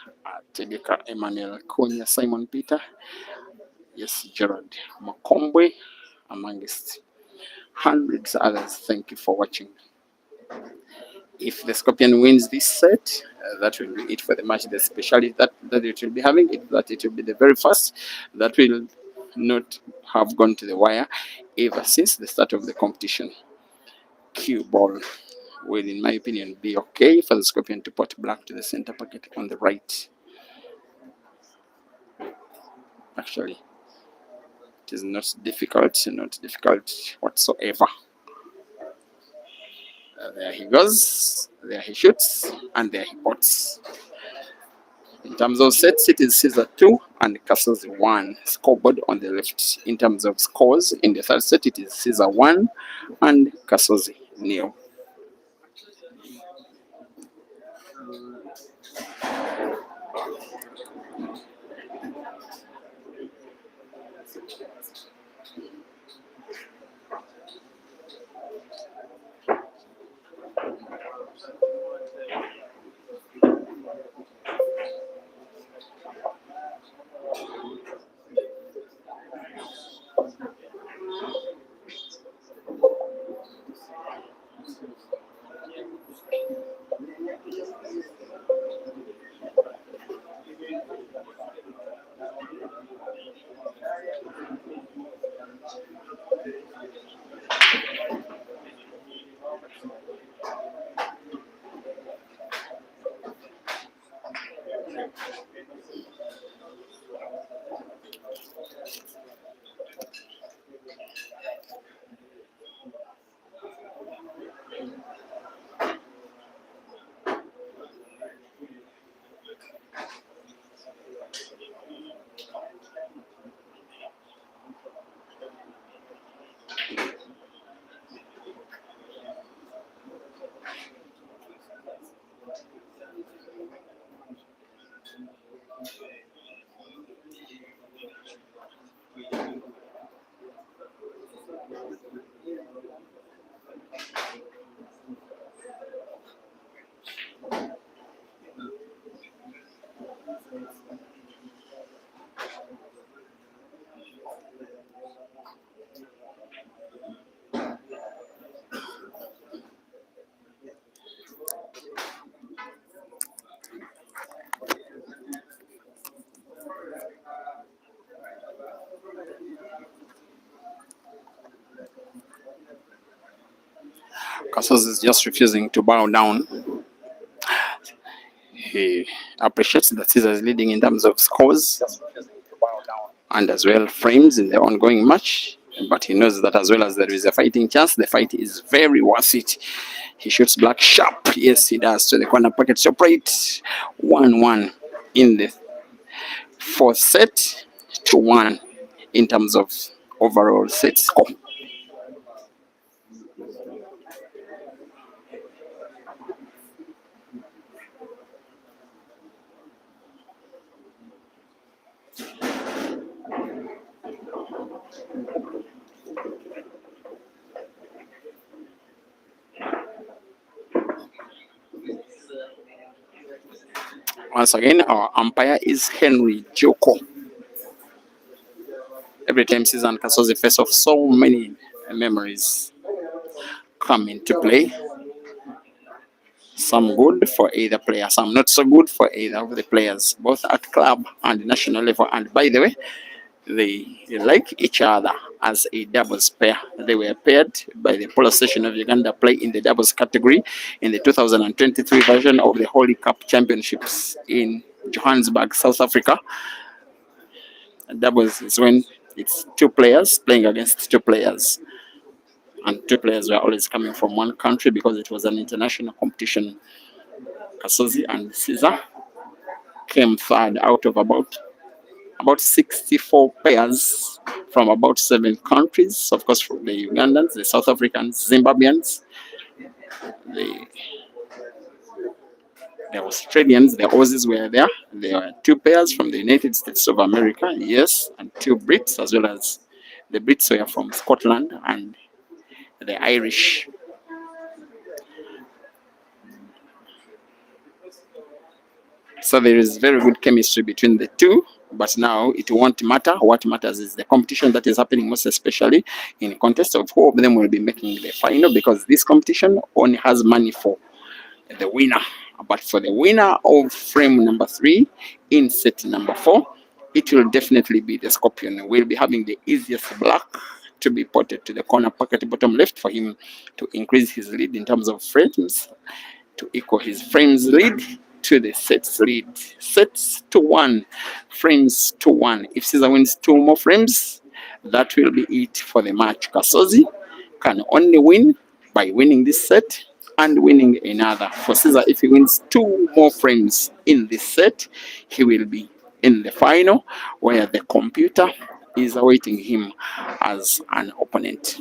Tebeka Emmanuel Konya, Simon Peter, yes, Gerard Makombwe, amongst hundreds others. Thank you for watching. If the Scorpion wins this set, that will be it for the match. The speciality that it will be having is that it will be the very first that will not have gone to the wire ever since the start of the competition. Cue ball will, in my opinion, be okay for the Scorpion to put black to the center pocket on the right. Actually, it is not difficult whatsoever. There he goes, there he shoots, and there he puts. In terms of sets, it is Caesar 2 and Kasozi 1. Scoreboard on the left. In terms of scores, in the third set, it is Caesar 1 and Kasozi 0. Kasozi is just refusing to bow down. He appreciates that Caesar is leading in terms of scores and as well frames in the ongoing match. But he knows that as well as there is a fighting chance, the fight is very worth it. He shoots black sharp. Yes, he does. To the corner pocket separate. 1-1 in the fourth set to 1 in terms of overall set score. Once again, our umpire is Henry Joko. Every time Season Kasozi face off, so many memories come into play. Some good for either player, some not so good for either of the players, both at club and national level. And by the way, they like each other as a doubles pair. They were paired by the Polo Station of Uganda play in the doubles category in the 2023 version of the Holy Cup Championships in Johannesburg, South Africa. Doubles is when it's two players playing against two players. And two players were always coming from one country because it was an international competition. Kasozi and Caesar came third out of about 64 players from about 7 countries. Of course, from the Ugandans, the South Africans, Zimbabweans, the Australians, the Aussies were there. There were 2 pairs from the United States of America, yes, and 2 Brits, as well as the Brits were from Scotland and the Irish. So there is very good chemistry between the two, but now it won't matter. What matters is the competition that is happening, most especially in contest of who of them will be making the final, because this competition only has money for the winner. But for the winner of frame number 3 in set number 4, it will definitely be the Scorpion. We'll be having the easiest black to be ported to the corner pocket bottom left for him to increase his lead in terms of frames, to equal his frames lead to the sets lead. Sets to 1, frames to 1. If Caesar wins 2 more frames, that will be it for the match. Kasozi can only win by winning this set and winning another. For Caesar, if he wins 2 more frames in this set, he will be in the final, where the computer is awaiting him as an opponent.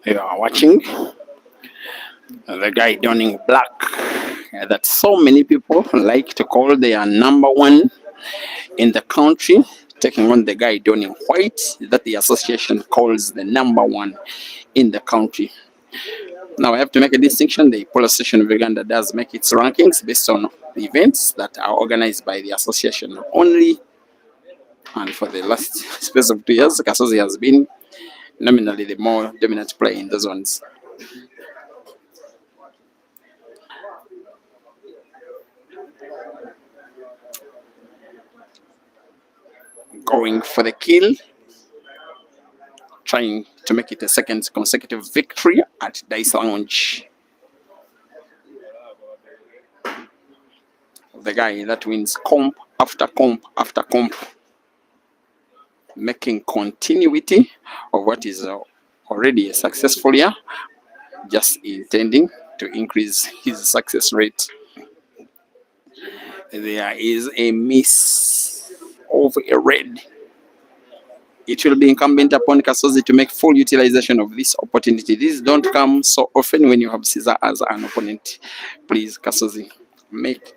You are watching the guy donning black that so many people like to call their number 1 in the country, taking on the guy donning white that the association calls the number 1 in the country. Now I have to make a distinction. The Polo Station of Uganda does make its rankings based on the events that are organized by the association only. And for the last space of 2 years, Kasozi has been nominally the more dominant player in those ones. Going for the kill, trying to make it a second consecutive victory at Dice Lounge. The guy that wins comp after comp after comp, making continuity of what is already a successful year, just intending to increase his success rate. There is a miss of a red. It will be incumbent upon Kasozi to make full utilization of this opportunity. These don't come so often when you have Caesar as an opponent. Please, Kasozi, make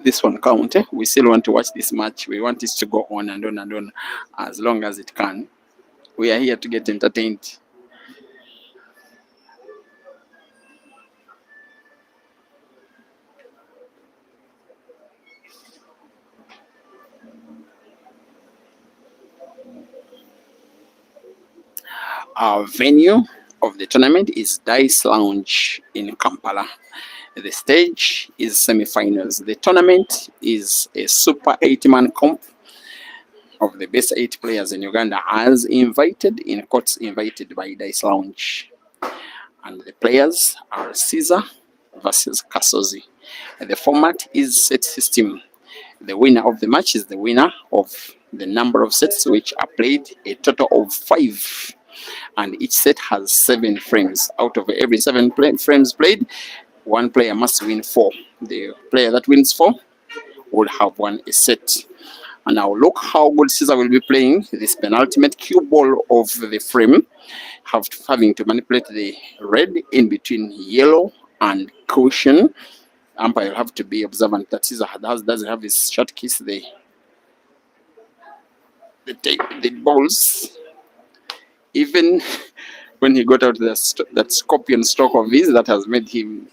this one count. We still want to watch this match. We want it to go on and on and on as long as it can. We are here to get entertained. Our venue of the tournament is Dice Lounge in Kampala. The stage is semi-finals. The tournament is a Super 8-man comp of the best 8 players in Uganda, as invited in courts invited by Dice Lounge. And the players are Caesar versus Kasozi. The format is set system. The winner of the match is the winner of the number of sets which are played, a total of 5. And each set has 7 frames. Out of every 7 frames played, one player must win 4. The player that wins 4 will have won a set. And now look how good Caesar will be playing this penultimate cue ball of the frame, having to manipulate the red in between yellow and caution. Umpire will have to be observant that Caesar doesn't have his short kiss, the balls. Even when he got out that scorpion stroke of his that has made him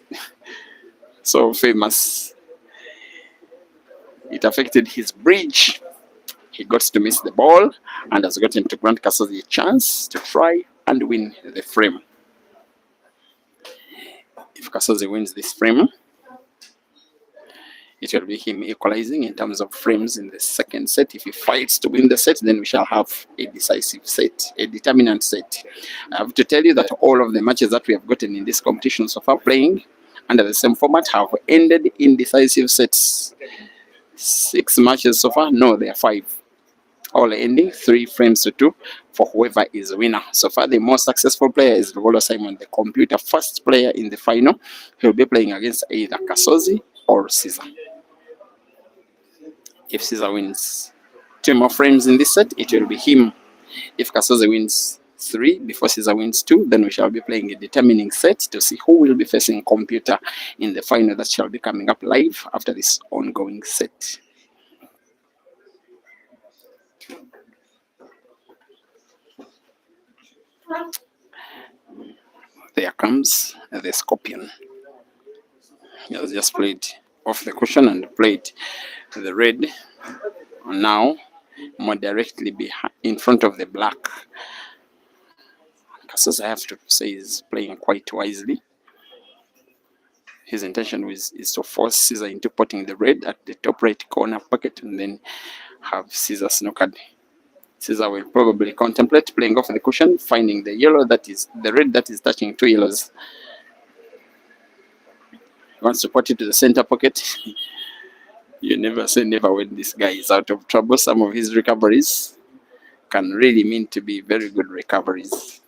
so famous, it affected his bridge. He got to miss the ball and has gotten to grant Kasozi a chance to try and win the frame. If Kasozi wins this frame, it will be him equalizing in terms of frames in the second set. If he fights to win the set, then we shall have a decisive set, a determinant set. I have to tell you that all of the matches that we have gotten in this competition so far playing under the same format have ended in decisive sets. 6 matches so far? No, there are 5. All ending 3 frames to 2 for whoever is the winner. So far, the most successful player is Rogolo Simon, the computer first player in the final. He'll be playing against either Kasozi or Caesar. If Caesar wins 2 more frames in this set, it will be him. If Kasozi wins 3 before Caesar wins 2, then we shall be playing a determining set to see who will be facing computer in the final that shall be coming up live after this ongoing set. There comes the scorpion. He has just played off the cushion and played the red. Now, more directly behind, in front of the black. Kasozi, I have to say, is playing quite wisely. His intention is to force Caesar into putting the red at the top right corner pocket and then have Caesar snookered. Caesar will probably contemplate playing off the cushion, finding the yellow that is the red that is touching 2 yellows. He wants to put it to the center pocket. You never say never when this guy is out of trouble. Some of his recoveries can really mean to be very good recoveries.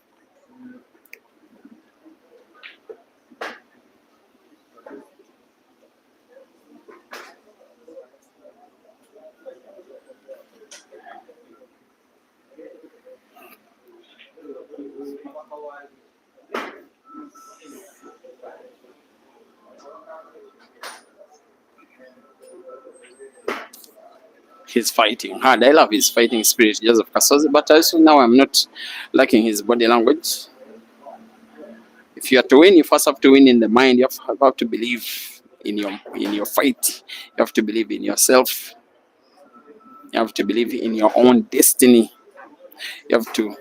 He's fighting hard. I love his fighting spirit, Joseph Kasozi, but also now I'm not liking his body language. If you are to win, you first have to win in the mind. You have to believe in your fight. You have to believe in yourself. You have to believe in your own destiny. You have to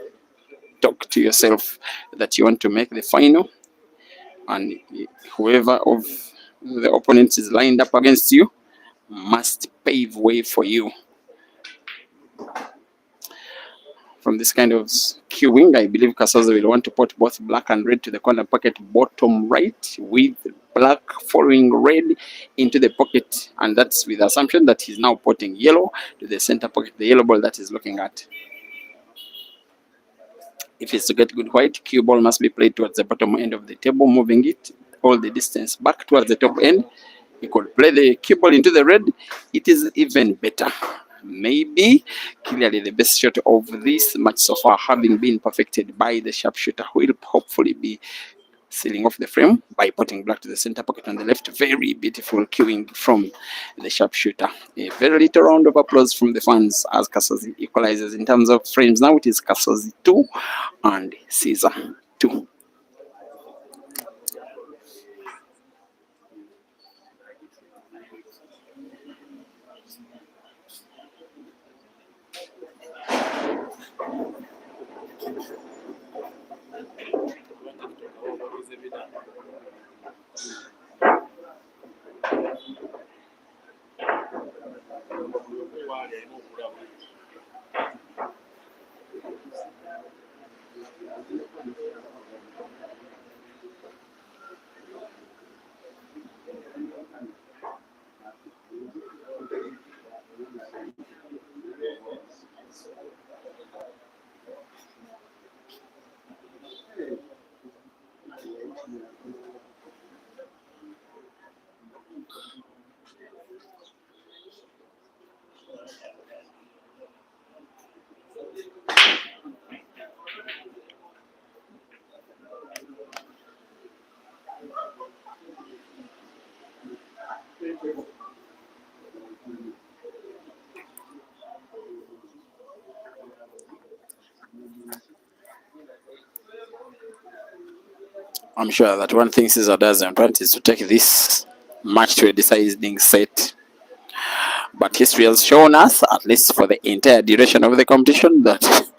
talk to yourself that you want to make the final, and whoever of the opponents is lined up against you must pave way for you. From this kind of queuing, I believe Kasozi will want to put both black and red to the corner pocket bottom right, with black following red into the pocket, and that's with the assumption that he's now putting yellow to the center pocket, the yellow ball that he's looking at. If it's to get good white, cue ball must be played towards the bottom end of the table, moving it all the distance back towards the top end. You could play the cue ball into the red. It is even better. Maybe clearly the best shot of this match so far, having been perfected by the sharpshooter, who will hopefully be sealing off the frame by putting black to the center pocket on the left. Very beautiful cueing from the sharpshooter. A very little round of applause from the fans as Kasozi equalizes. In terms of frames, now it is Kasozi 2 and Caesar 2. I'm sure that one thing Caesar doesn't want is to take this match to a deciding set. But history has shown us, at least for the entire duration of the competition, that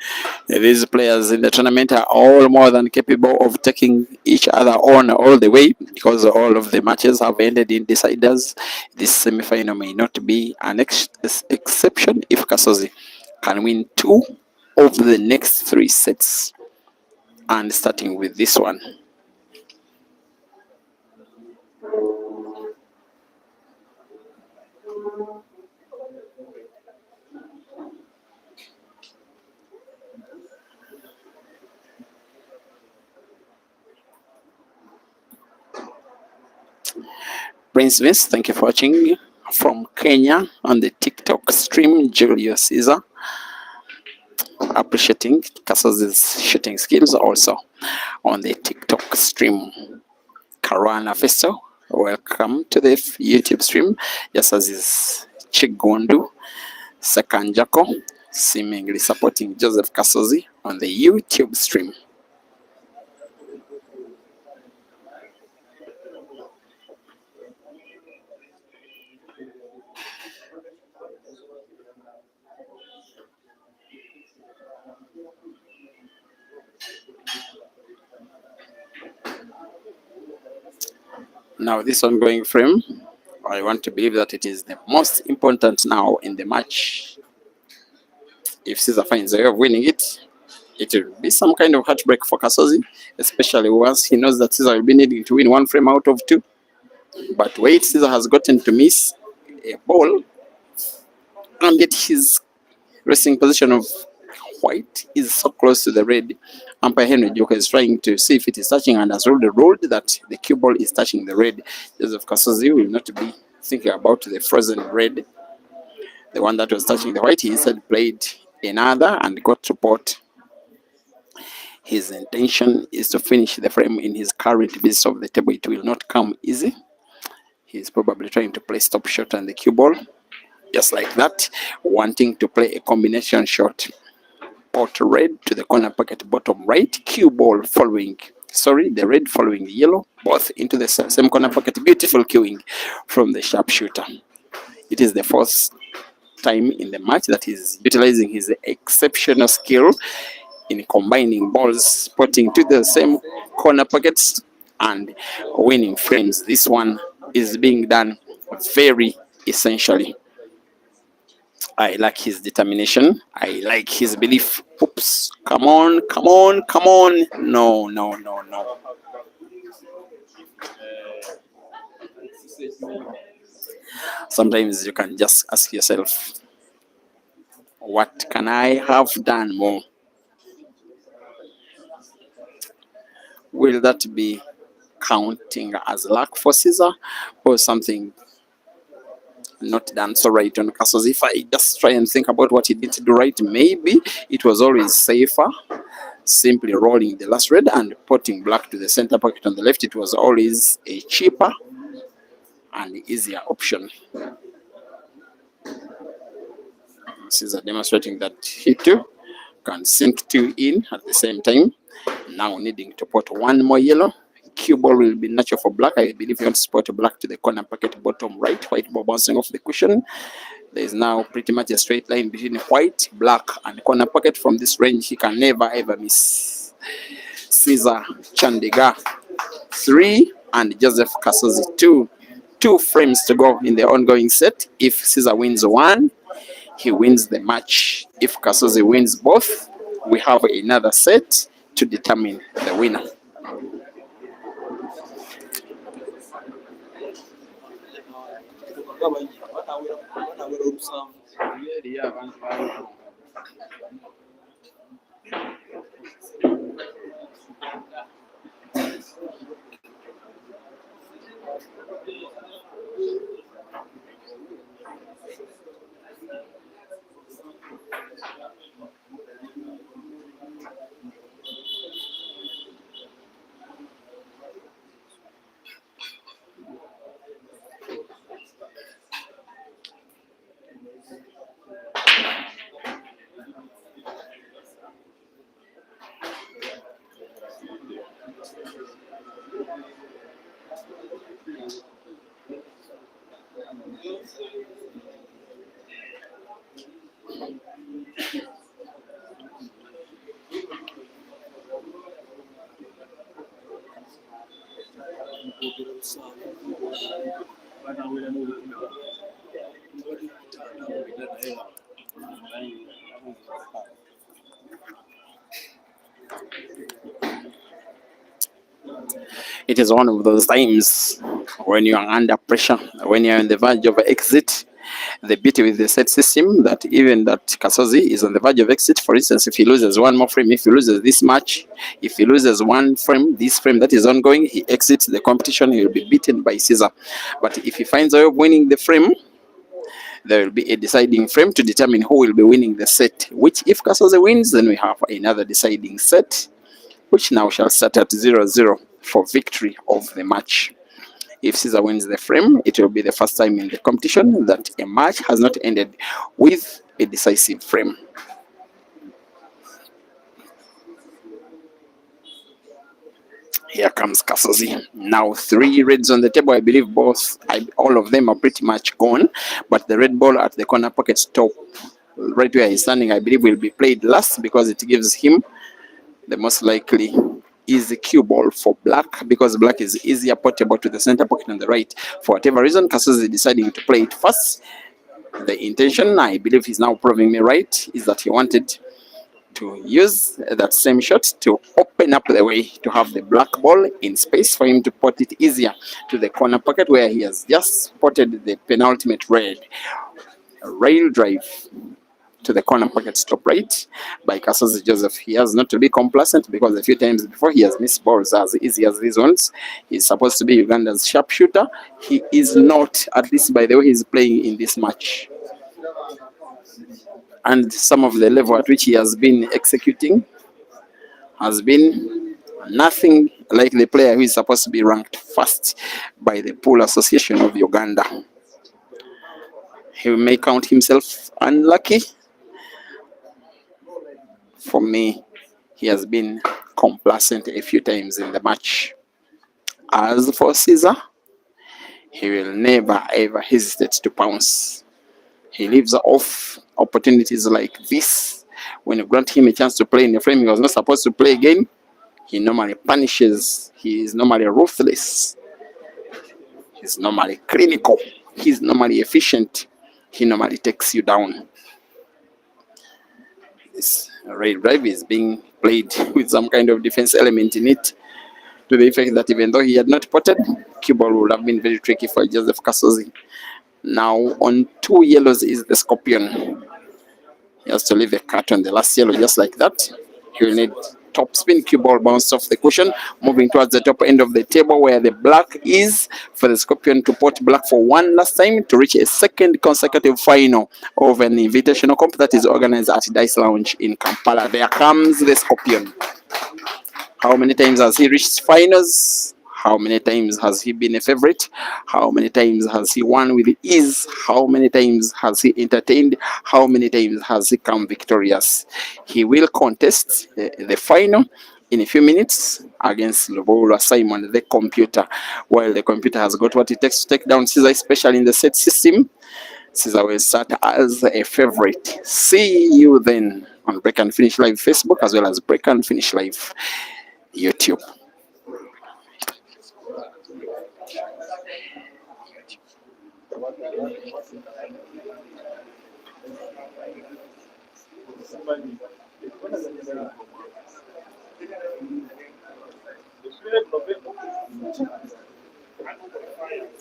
these players in the tournament are all more than capable of taking each other on all the way, because all of the matches have ended in deciders. This semi-final may not be an exception if Kasozi can win 2 of the next 3 sets, and starting with this one. Prince Vince, thank you for watching from Kenya on the TikTok stream. Julius Caesar, appreciating Kasozi's shooting skills also on the TikTok stream. Karwana Festo, welcome to the YouTube stream. Just as is Chigundu Sakanjako, seemingly supporting Joseph Kasozi on the YouTube stream. Now this ongoing frame, I want to believe that it is the most important now in the match. If Caesar finds a way of winning it, it will be some kind of heartbreak for Kasozi, especially once he knows that Caesar will be needing to win 1 frame out of 2. But wait, Caesar has gotten to miss a ball, and yet his resting position of white is so close to the red. Umpire Henry Joker is trying to see if it is touching, and has ruled that the cue ball is touching the red. Joseph Kasozi will not be thinking about the frozen red, the one that was touching the white. He instead played another and got to pot. His intention is to finish the frame in his current base of the table. It will not come easy. He's probably trying to play stop shot on the cue ball, just like that, wanting to play a combination shot. Pot red to the corner pocket bottom right, cue ball following, the red following the yellow, both into the same corner pocket. Beautiful cueing from the sharpshooter. It is the first time in the match that he's utilizing his exceptional skill in combining balls, spotting to the same corner pockets and winning frames. This one is being done very essentially. I like his determination. I like his belief. Oops. Come on, come on, come on. No, no, no, no. Sometimes you can just ask yourself, what can I have done more? Will that be counting as luck for Caesar or something not done so right on Kasozi? If I just try and think about what he did to do right, maybe it was always safer simply rolling the last red and putting black to the center pocket on the left. It was always a cheaper and easier option. Caesar demonstrating that he too can sink two in at the same time. Now needing to put one more yellow. Cue ball will be natural for black. I believe he wants to put black to the corner pocket bottom right. White ball bouncing off the cushion. There is now pretty much a straight line between white, black, and corner pocket. From this range, he can never ever miss. Caesar Chandigarh 3 and Joseph Kasozi 2. 2 frames to go in the ongoing set. If Caesar wins one, he wins the match. If Kasozi wins both, we have another set to determine the winner. It is one of those times when you are under pressure, when you are on the verge of exit. The beauty with the set system that even that Kasozi is on the verge of exit. For instance, if he loses one more frame, if he loses this match, if he loses one frame, this frame that is ongoing, he exits the competition, he will be beaten by Caesar. But if he finds a way of winning the frame, there will be a deciding frame to determine who will be winning the set, which if Kasozi wins, then we have another deciding set, which now shall start at 0-0 for victory of the match. If Caesar wins the frame, it will be the first time in the competition that a match has not ended with a decisive frame. Here comes Kasozi. Now 3 reds on the table. I believe all of them are pretty much gone, but the red ball at the corner pocket top, right where he's standing, I believe will be played last because it gives him the most likely easy cue ball for black, because black is easier portable to the center pocket on the right. For whatever reason, Kasozi is deciding to play it first. The intention, I believe he's now proving me right, is that he wanted to use that same shot to open up the way to have the black ball in space for him to put it easier to the corner pocket where he has just spotted the penultimate red. Rail drive to the corner pocket top right by Kasozi Joseph. He has not to be complacent because a few times before he has missed balls as easy as these ones. He's supposed to be Uganda's sharpshooter. He is not, at least by the way he's playing in this match. And some of the level at which he has been executing has been nothing like the player who is supposed to be ranked first by the Pool Association of Uganda. He may count himself unlucky. For me, he has been complacent a few times in the match. As for Caesar, he will never ever hesitate to pounce. He leaves off opportunities like this. When you grant him a chance to play in a frame he was not supposed to play again, he normally punishes. He is normally ruthless. He's normally clinical. He's normally efficient. He normally takes you down. This rail drive is being played with some kind of defense element in it, to the effect that even though he had not potted, cue ball would have been very tricky for Joseph Kasozi. Now on 2 yellows is the Scorpion. He has to leave a cut on the last yellow just like that. He will need top spin. Cue ball bounced off the cushion, moving towards the top end of the table where the black is, for the Scorpion to pot black for one last time to reach a second consecutive final of an invitational comp that is organized at Dice Lounge in Kampala. There comes the Scorpion. How many times has he reached finals? How many times has he been a favorite? How many times has he won with ease? How many times has he entertained? How many times has he come victorious? He will contest the final in a few minutes against Lobola Simon, the computer. While the computer has got what it takes to take down Caesar, especially in the set system, Caesar will start as a favorite. See you then on Break and Finish Live Facebook as well as Break and Finish Live YouTube.